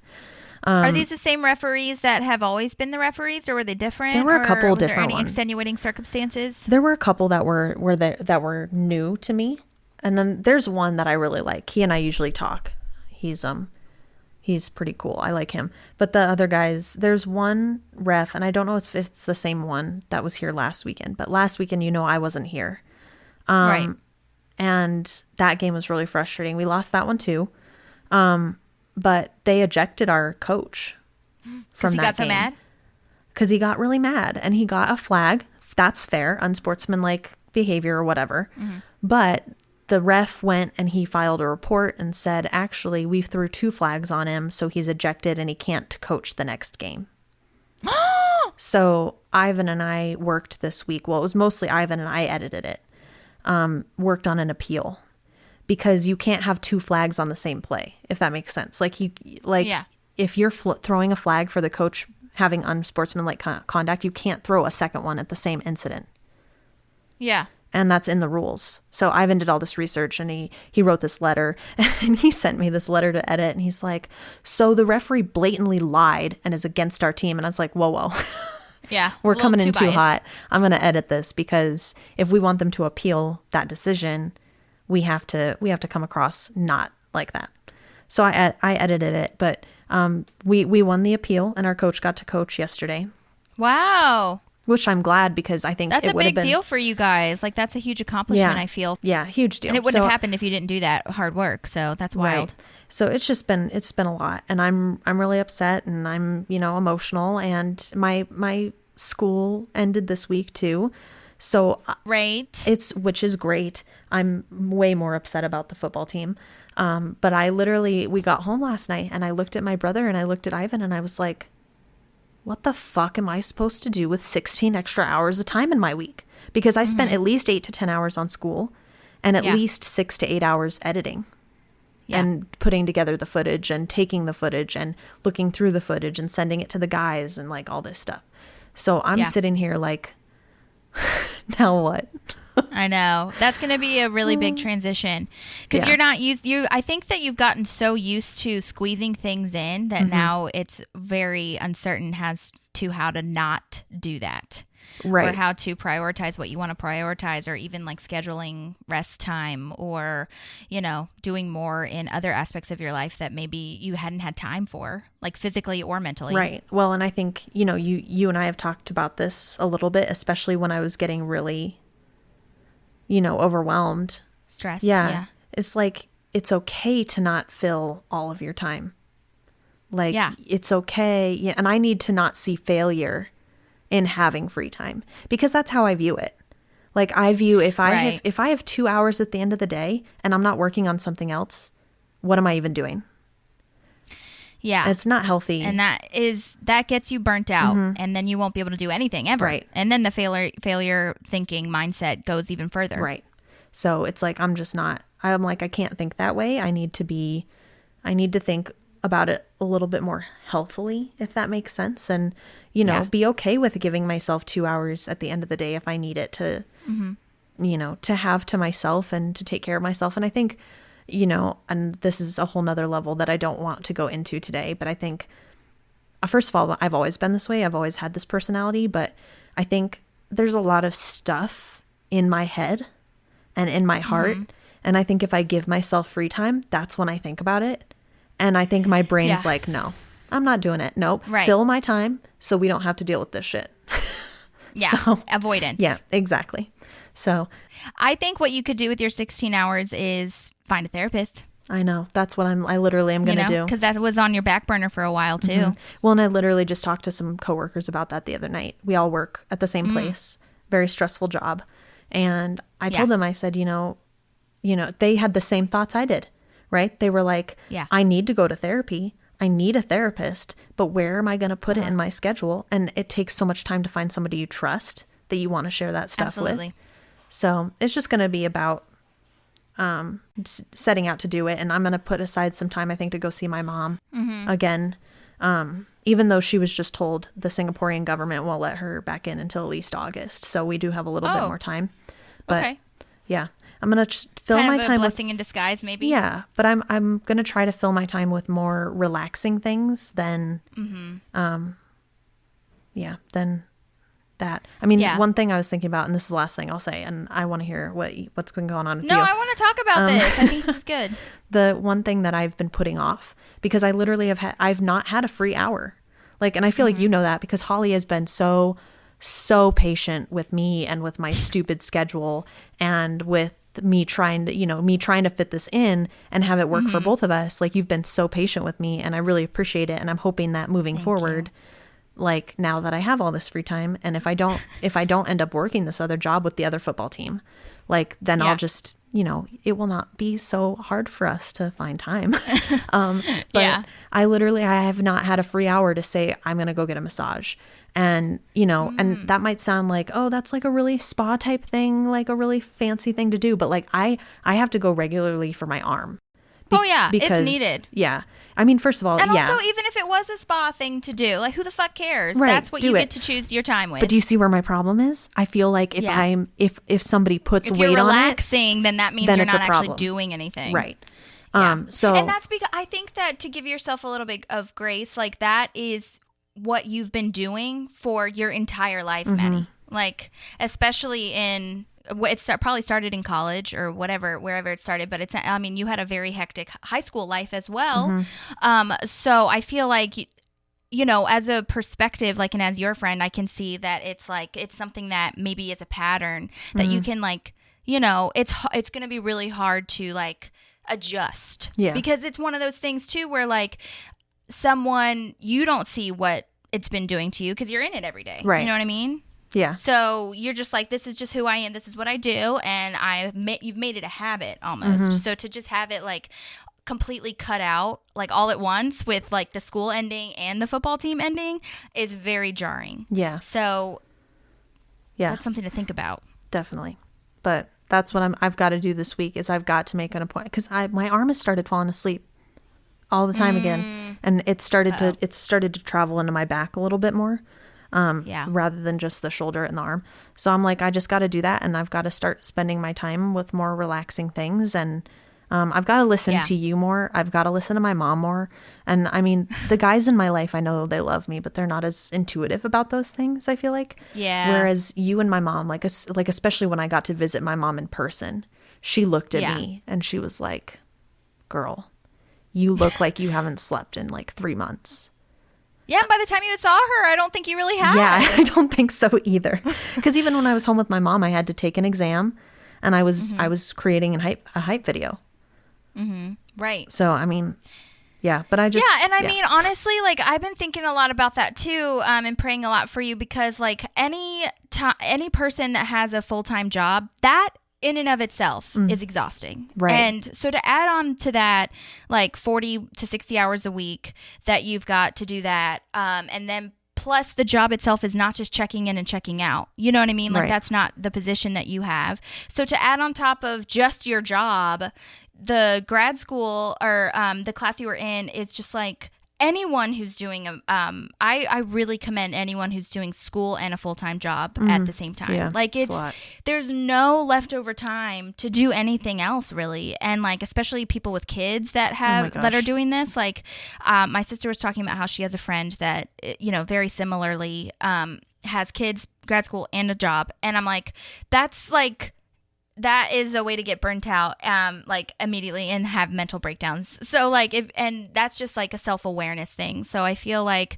Are these the same referees that have always been the referees, or were they different? There were a couple was different there any ones. extenuating circumstances? There were a couple that were new to me, and then there's one that I really like. He and I usually talk. He's pretty cool. I like him. But the other guys, there's one ref, and I don't know if it's the same one that was here last weekend. But last weekend, I wasn't here, Right. and that game was really frustrating. We lost that one too. But they ejected our coach from that game. Because he got so mad? Because he got really mad, and he got a flag. That's fair, unsportsmanlike behavior or whatever. But the ref went and he filed a report and said, actually, we threw 2 flags on him, so he's ejected and he can't coach the next game. So Ivan and I worked this week. Well, it was mostly Ivan, and I edited it. Worked on an appeal. Because you can't have 2 flags on the same play, if that makes sense. If you're throwing a flag for the coach having unsportsmanlike conduct, you can't throw a second one at the same incident. Yeah. And that's in the rules. So Ivan did all this research, and he wrote this letter, and he sent me this letter to edit, and he's like, so the referee blatantly lied and is against our team. And I was like, whoa. Yeah. We're coming in too biased. hot. I'm going to edit this, because if we want them to appeal that decision, we have to come across not like that. So I edited it, but we won the appeal, and our coach got to coach yesterday. Wow. Which I'm glad, because I think That's it a would have big been deal for you guys. Like, that's a huge accomplishment, I feel. Yeah, huge deal. And it wouldn't have happened if you didn't do that hard work. So that's wild. Right. So it's been a lot, and I'm really upset, and I'm emotional, and my school ended this week too. So right. which is great. I'm way more upset about the football team. But we got home last night and I looked at my brother and I looked at Ivan and I was like, what the fuck am I supposed to do with 16 extra hours of time in my week? Because I spent at least 8 to 10 hours on school and at least 6 to 8 hours editing and putting together the footage and taking the footage and looking through the footage and sending it to the guys and like all this stuff. So I'm sitting here like, now what? I know. That's going to be a really big transition because you're not I think that you've gotten so used to squeezing things in that now it's very uncertain as to how to not do that. Right. Or how to prioritize what you want to prioritize, or even like scheduling rest time, or, doing more in other aspects of your life that maybe you hadn't had time for, like physically or mentally. Right. Well, and I think, you and I have talked about this a little bit, especially when I was getting really, overwhelmed. Stressed. Yeah. It's like, it's okay to not fill all of your time. Like, it's okay. Yeah. And I need to not see failure in having free time, because that's how I view it. Like, I view if I have 2 hours at the end of the day and I'm not working on something else, what am I even doing? Yeah. It's not healthy. And that gets you burnt out, and then you won't be able to do anything ever. Right. And then the failure thinking mindset goes even further. Right. So it's like, I'm like, I can't think that way. I need to think about it a little bit more healthily, if that makes sense. And, be okay with giving myself 2 hours at the end of the day if I need it to, to have to myself and to take care of myself. And I think, and this is a whole nother level that I don't want to go into today, but I think, first of all, I've always been this way. I've always had this personality, but I think there's a lot of stuff in my head and in my heart. And I think if I give myself free time, that's when I think about it. And I think my brain's like, no, I'm not doing it. Nope. Right. Fill my time so we don't have to deal with this shit. Avoidance. Yeah, exactly. So I think what you could do with your 16 hours is find a therapist. I know. That's what I literally am going to do. Because that was on your back burner for a while too. Well, and I literally just talked to some coworkers about that the other night. We all work at the same place, very stressful job. And I told them, I said, they had the same thoughts I did, right? They were like, I need to go to therapy. I need a therapist, but where am I going to put it in my schedule? And it takes so much time to find somebody you trust that you want to share that stuff with. So it's just going to be about setting out to do it. And I'm going to put aside some time, I think, to go see my mom again. Even though she was just told the Singaporean government won't let her back in until at least August. So we do have a little bit more time. But yeah, I'm going to just fill my time with blessing in disguise, maybe. Yeah, but I'm going to try to fill my time with more relaxing things than than that. I mean, one thing I was thinking about, and this is the last thing I'll say, and I want to hear what's been going on with you. No, I want to talk about this. I think this is good. The one thing that I've been putting off, because I literally I've not had a free hour. Like, and I feel like you know that, because Holly has been so patient with me and with my stupid schedule and with me trying to fit this in and have it work for both of us. Like, you've been so patient with me, and I really appreciate it. And I'm hoping that moving forward, like, now that I have all this free time, and if I don't end up working this other job with the other football team, like, then I'll just, it will not be so hard for us to find time. But I have not had a free hour to say, I'm going to go get a massage. And, and that might sound like, oh, that's like a really spa type thing, like a really fancy thing to do. But like, I have to go regularly for my arm. Because, it's needed. Yeah. I mean, first of all, and also, even if it was a spa thing to do, like, who the fuck cares? Right, that's what you get to choose your time with. But do you see where my problem is? I feel like if somebody puts weight on it, if you're relaxing, then that means you're not actually doing anything. Right. And that's because I think that to give yourself a little bit of grace, like, that is what you've been doing for your entire life, Maddie. Like, especially in probably started in college or wherever it started, but you had a very hectic high school life as well. So I feel like, as a perspective, like, and as your friend, I can see that it's like, it's something that maybe is a pattern that you can, like, it's going to be really hard to, like, adjust. Yeah. Because it's one of those things too, where, like, you don't see what it's been doing to you because you're in it every day. Right. You know what I mean? Yeah. So you're just like, this is just who I am. This is what I do. And you've made it a habit almost. So to just have it like completely cut out like all at once with like the school ending and the football team ending is very jarring. Yeah. So yeah, that's something to think about. Definitely. But that's what I've got to do this week is I've got to make an appointment because my arm has started falling asleep all the time again, and it started to travel into my back a little bit more, rather than just the shoulder and the arm. So I'm like, I just got to do that, and I've got to start spending my time with more relaxing things, and I've got to listen to you more. I've got to listen to my mom more. And I mean, the guys in my life, I know they love me, but they're not as intuitive about those things, I feel like. Yeah. Whereas you and my mom, like especially when I got to visit my mom in person, she looked at me and she was like, girl, you look like you haven't slept in like 3 months. Yeah, by the time you saw her, I don't think you really had. Yeah, I don't think so either. Because even when I was home with my mom, I had to take an exam, and I was creating a hype video. Right. So, I mean, yeah, but I just... Yeah, and I mean, honestly, like, I've been thinking a lot about that, too, and praying a lot for you, because, like, any person that has a full-time job, that in and of itself is exhausting. Right. And so to add on to that, like, 40 to 60 hours a week that you've got to do that, and then plus the job itself is not just checking in and checking out. You know what I mean? Like, that's not the position that you have. So to add on top of just your job, the grad school or the class you were in is just like anyone who's doing I really commend anyone who's doing school and a full-time job at the same time. Yeah, like it's there's no leftover time to do anything else really. And like especially people with kids that are doing this. Like my sister was talking about how she has a friend that very similarly has kids, grad school, and a job. And I'm like, that is a way to get burnt out, like immediately and have mental breakdowns. So like, and that's just like a self-awareness thing. So I feel like,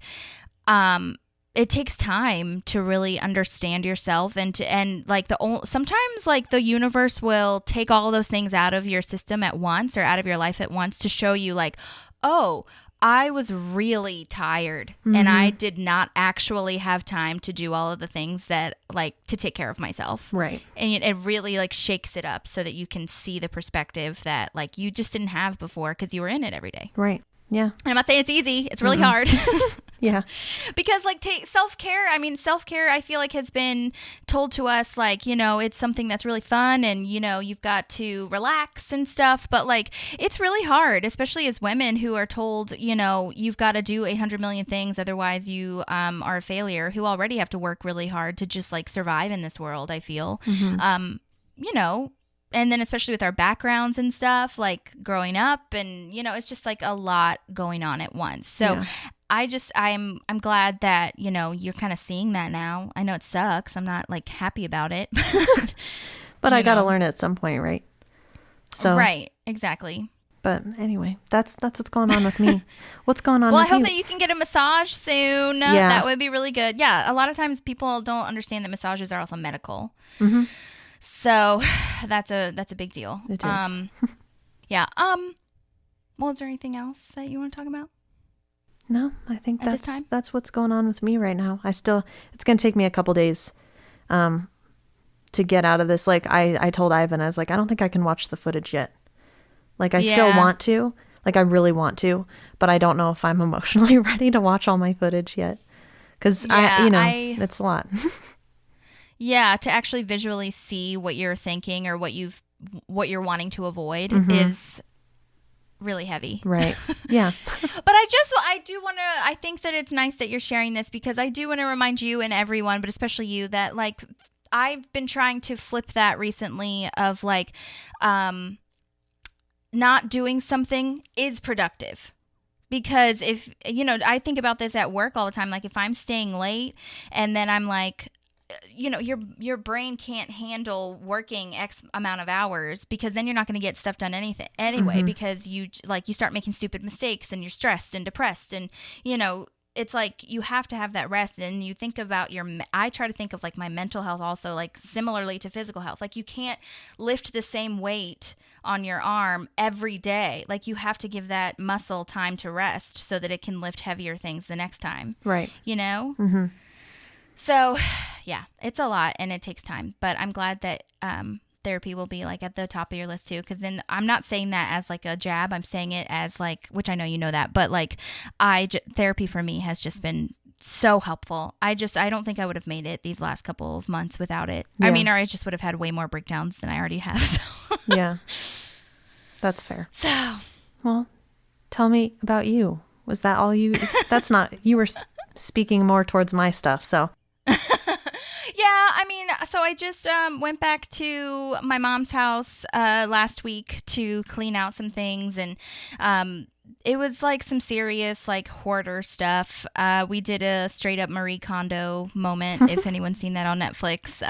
it takes time to really understand yourself and like sometimes like the universe will take all those things out of your system at once or out of your life at once to show you like, oh, I was really tired and I did not actually have time to do all of the things that like to take care of myself. Right. And it really like shakes it up so that you can see the perspective that like you just didn't have before because you were in it every day. Right. Yeah. And I'm not saying it's easy. It's really hard. Yeah. Because like self-care, I feel like has been told to us like, it's something that's really fun and, you've got to relax and stuff. But like, it's really hard, especially as women who are told, you've got to do 800 million things. Otherwise you are a failure, who already have to work really hard to just like survive in this world, I feel. And then especially with our backgrounds and stuff, like growing up and, it's just like a lot going on at once. So I'm glad that, you're kind of seeing that now. I know it sucks. I'm not like happy about it. But I got to learn it at some point, right? So right. Exactly. But anyway, that's what's going on with me. What's going on with you? Well, I hope that you can get a massage soon. Yeah. That would be really good. Yeah. A lot of times people don't understand that massages are also medical. Mm-hmm. So that's a big deal. It is. Yeah. Well, is there anything else that you want to talk about? No, I think that's what's going on with me right now. It's going to take me a couple days to get out of this. Like I told Ivan, I was like, I don't think I can watch the footage yet. Like I still want to, like I really want to, but I don't know if I'm emotionally ready to watch all my footage yet. Cause it's a lot. Yeah, to actually visually see what you're thinking or what you're wanting to avoid is really heavy. Right. Yeah. But I think that it's nice that you're sharing this because I do want to remind you and everyone, but especially you, that like I've been trying to flip that recently of like not doing something is productive. Because if, I think about this at work all the time, like if I'm staying late and then I'm like, your brain can't handle working X amount of hours because then you're not going to get stuff done anyway because you start making stupid mistakes and you're stressed and depressed and, it's like you have to have that rest and you think about I try to think of like my mental health also like similarly to physical health. Like you can't lift the same weight on your arm every day. Like you have to give that muscle time to rest so that it can lift heavier things the next time. Right. Mm-hmm. So, yeah, it's a lot and it takes time, but I'm glad that therapy will be like at the top of your list too, because then I'm not saying that as like a jab, I'm saying it as like, which I know you know that, but like therapy for me has just been so helpful. I don't think I would have made it these last couple of months without it. Yeah. I mean, or I just would have had way more breakdowns than I already have. So. Yeah, that's fair. So, well, tell me about you. Was that all you? That's not, you were speaking more towards my stuff. So. Yeah, I mean, so I just went back to my mom's house last week to clean out some things, and it was like some serious like hoarder stuff. We did a straight up Marie Kondo moment. If anyone's seen that on Netflix,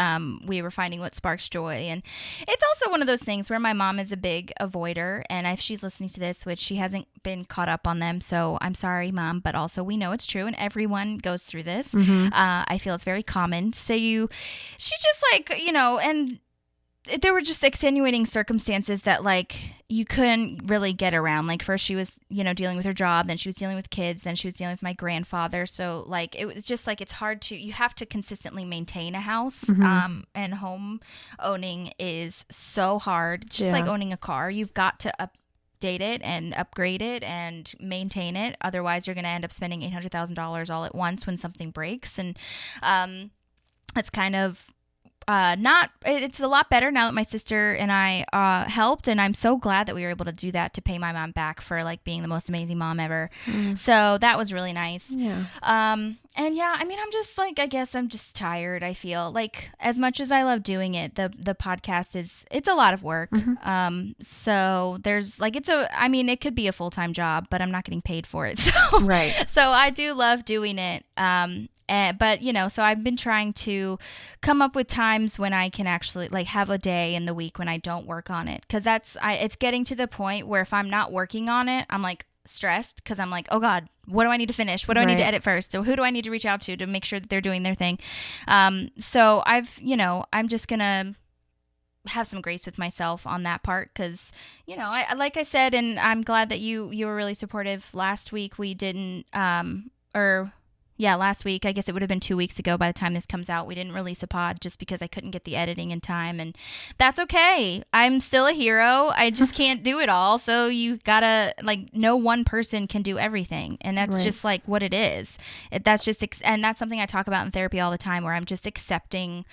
we were finding what sparks joy. And it's also one of those things where my mom is a big avoider. And if she's listening to this, which she hasn't been caught up on them. So I'm sorry, Mom, but also we know it's true. And everyone goes through this. Mm-hmm. I feel it's very common. So she's just like, and there were just extenuating circumstances that like you couldn't really get around. Like first she was, dealing with her job, then she was dealing with kids, then she was dealing with my grandfather. So like it was just like you have to consistently maintain a house. Mm-hmm. And home owning is so hard. It's just like owning a car. You've got to update it and upgrade it and maintain it. Otherwise you're going to end up spending $800,000 all at once when something breaks. And it's kind of it's a lot better now that my sister and I helped, and I'm so glad that we were able to do that to pay my mom back for like being the most amazing mom ever. So that was really nice. Yeah. And yeah, I mean, I'm just like, I guess I'm just tired. I feel like as much as I love doing it, the podcast it's a lot of work. Mm-hmm. So there's like, it could be a full-time job, but I'm not getting paid for it. So, right. So I do love doing it. But so I've been trying to come up with times when I can actually like have a day in the week when I don't work on it. Cause it's getting to the point where if I'm not working on it, I'm like stressed. Cause I'm like, oh God, what do I need to finish? What do I need to edit first? So who do I need to reach out to make sure that they're doing their thing? So I'm just going to have some grace with myself on that part. Cause I like I said, and I'm glad that you were really supportive last week. We didn't, last week, I guess it would have been 2 weeks ago by the time this comes out, we didn't release a pod just because I couldn't get the editing in time. And that's okay. I'm still a hero. I just can't do it all. So you gotta, like, no one person can do everything. And that's just like what it is. And that's something I talk about in therapy all the time, where I'm just accepting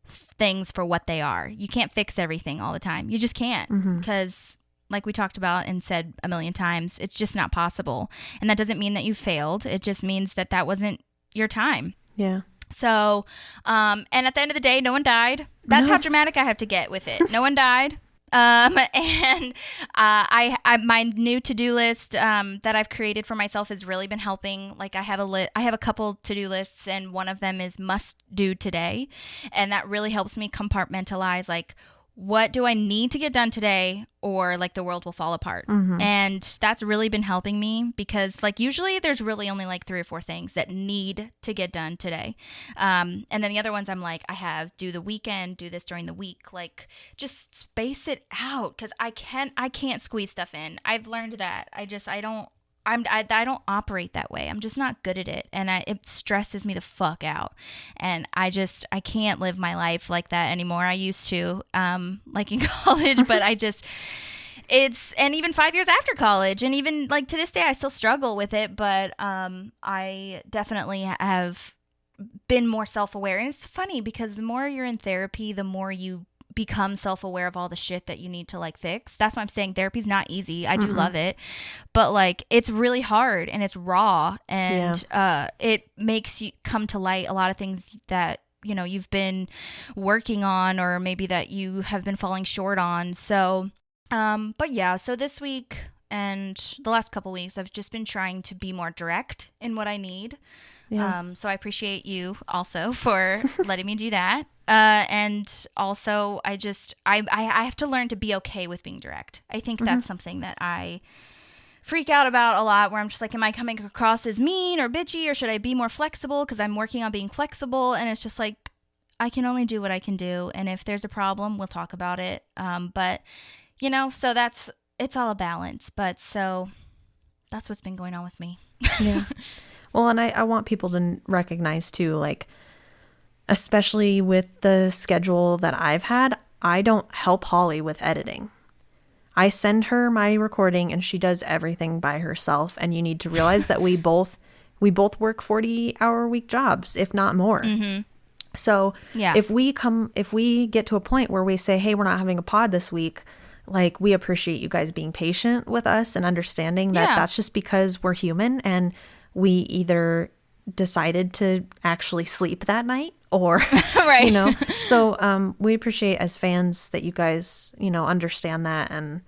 things for what they are. You can't fix everything all the time. You just can't, because like we talked about and said a million times, it's just not possible. And that doesn't mean that you failed. It just means that wasn't your time. Yeah. So, and at the end of the day, no one died. That's how dramatic I have to get with it. No one died. And my new to-do list that I've created for myself has really been helping. Like I have a couple to-do lists, and one of them is must do today. And that really helps me compartmentalize, like, what do I need to get done today, or like the world will fall apart? Mm-hmm. And that's really been helping me, because like usually there's really only like 3 or 4 things that need to get done today. And then the other ones I'm like, do the weekend, do this during the week, like just space it out, because I can't squeeze stuff in. I've learned that. I don't operate that way. I'm just not good at it. And it stresses me the fuck out. And I can't live my life like that anymore. I used to, like in college, but and even 5 years after college, and even like to this day, I still struggle with it. But I definitely have been more self-aware. And it's funny, because the more you're in therapy, the more you become self-aware of all the shit that you need to like fix. That's why I'm saying therapy's not easy. I do love it, but like it's really hard, and it's raw, and it makes you come to light a lot of things that you've been working on, or maybe that you have been falling short on. So so this week and the last couple weeks, I've just been trying to be more direct in what I need. So I appreciate you also for letting me do that. And also I have to learn to be okay with being direct. I think that's something that I freak out about a lot, where I'm just like, am I coming across as mean or bitchy, or should I be more flexible? Because I'm working on being flexible, and it's just like, I can only do what I can do. And if there's a problem, we'll talk about it. But so it's all a balance. But so that's what's been going on with me. Yeah. Well, and I want people to recognize too, like, especially with the schedule that I've had, I don't help Holly with editing. I send her my recording and she does everything by herself. And you need to realize that we both work 40-hour-week jobs, if not more. Mm-hmm. So if we get to a point where we say, hey, we're not having a pod this week, like, we appreciate you guys being patient with us and understanding that that's just because we're human and we either decided to actually sleep that night or, right. you know, so we appreciate as fans that you guys, you know, understand that and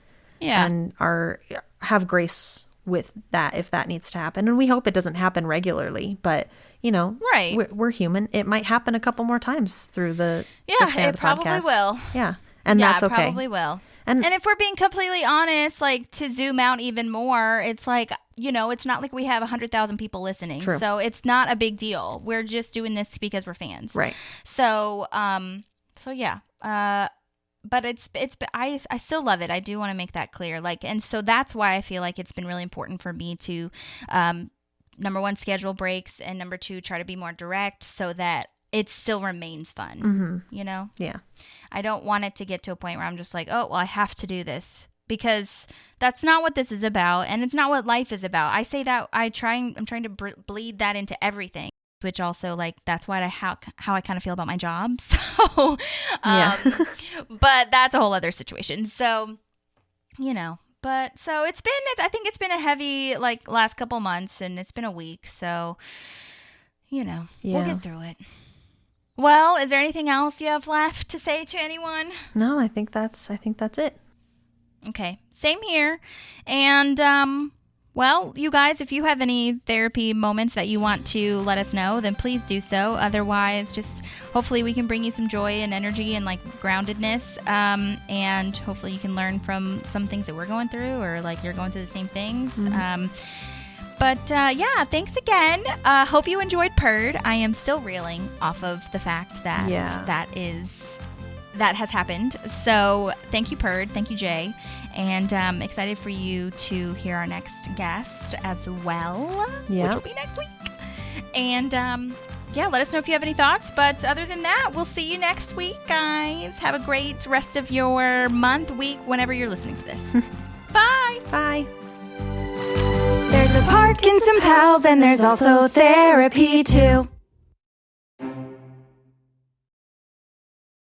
have grace with that if that needs to happen. And we hope it doesn't happen regularly, but you know, we're human. It might happen a couple more times through the span of the podcast. Probably will. Yeah. And that's okay. Probably will. And if we're being completely honest, like, to zoom out even more, it's like, you know, it's not like we have 100,000 people listening. True. So it's not a big deal. We're just doing this because we're fans. Right. So, yeah. But I still love it. I do want to make that clear. Like, and so that's why I feel like it's been really important for me to, number one, schedule breaks, and number two, try to be more direct so that it still remains fun, you know? Yeah. I don't want it to get to a point where I'm just like, oh, well, I have to do this, because that's not what this is about. And it's not what life is about. I say that I'm trying to bleed that into everything, which also, like, that's why how I kind of feel about my job. So, but that's a whole other situation. So, you know, but so I think it's been a heavy, like, last couple months, and it's been a week. So, you know, we'll get through it. Well, is there anything else you have left to say to anyone? No, I think that's it. Okay. Same here. And, well, you guys, if you have any therapy moments that you want to let us know, then please do so. Otherwise, just hopefully we can bring you some joy and energy and, like, groundedness. And hopefully you can learn from some things that we're going through, or, like, you're going through the same things. But yeah, thanks again. Hope you enjoyed Purd. I am still reeling off of the fact that that has happened. So thank you, Purd. Thank you, Jay. And I'm excited for you to hear our next guest as well, which will be next week. And let us know if you have any thoughts. But other than that, we'll see you next week, guys. Have a great rest of your month, week, whenever you're listening to this. Bye. Bye. There's a park and some pals, and there's also therapy too.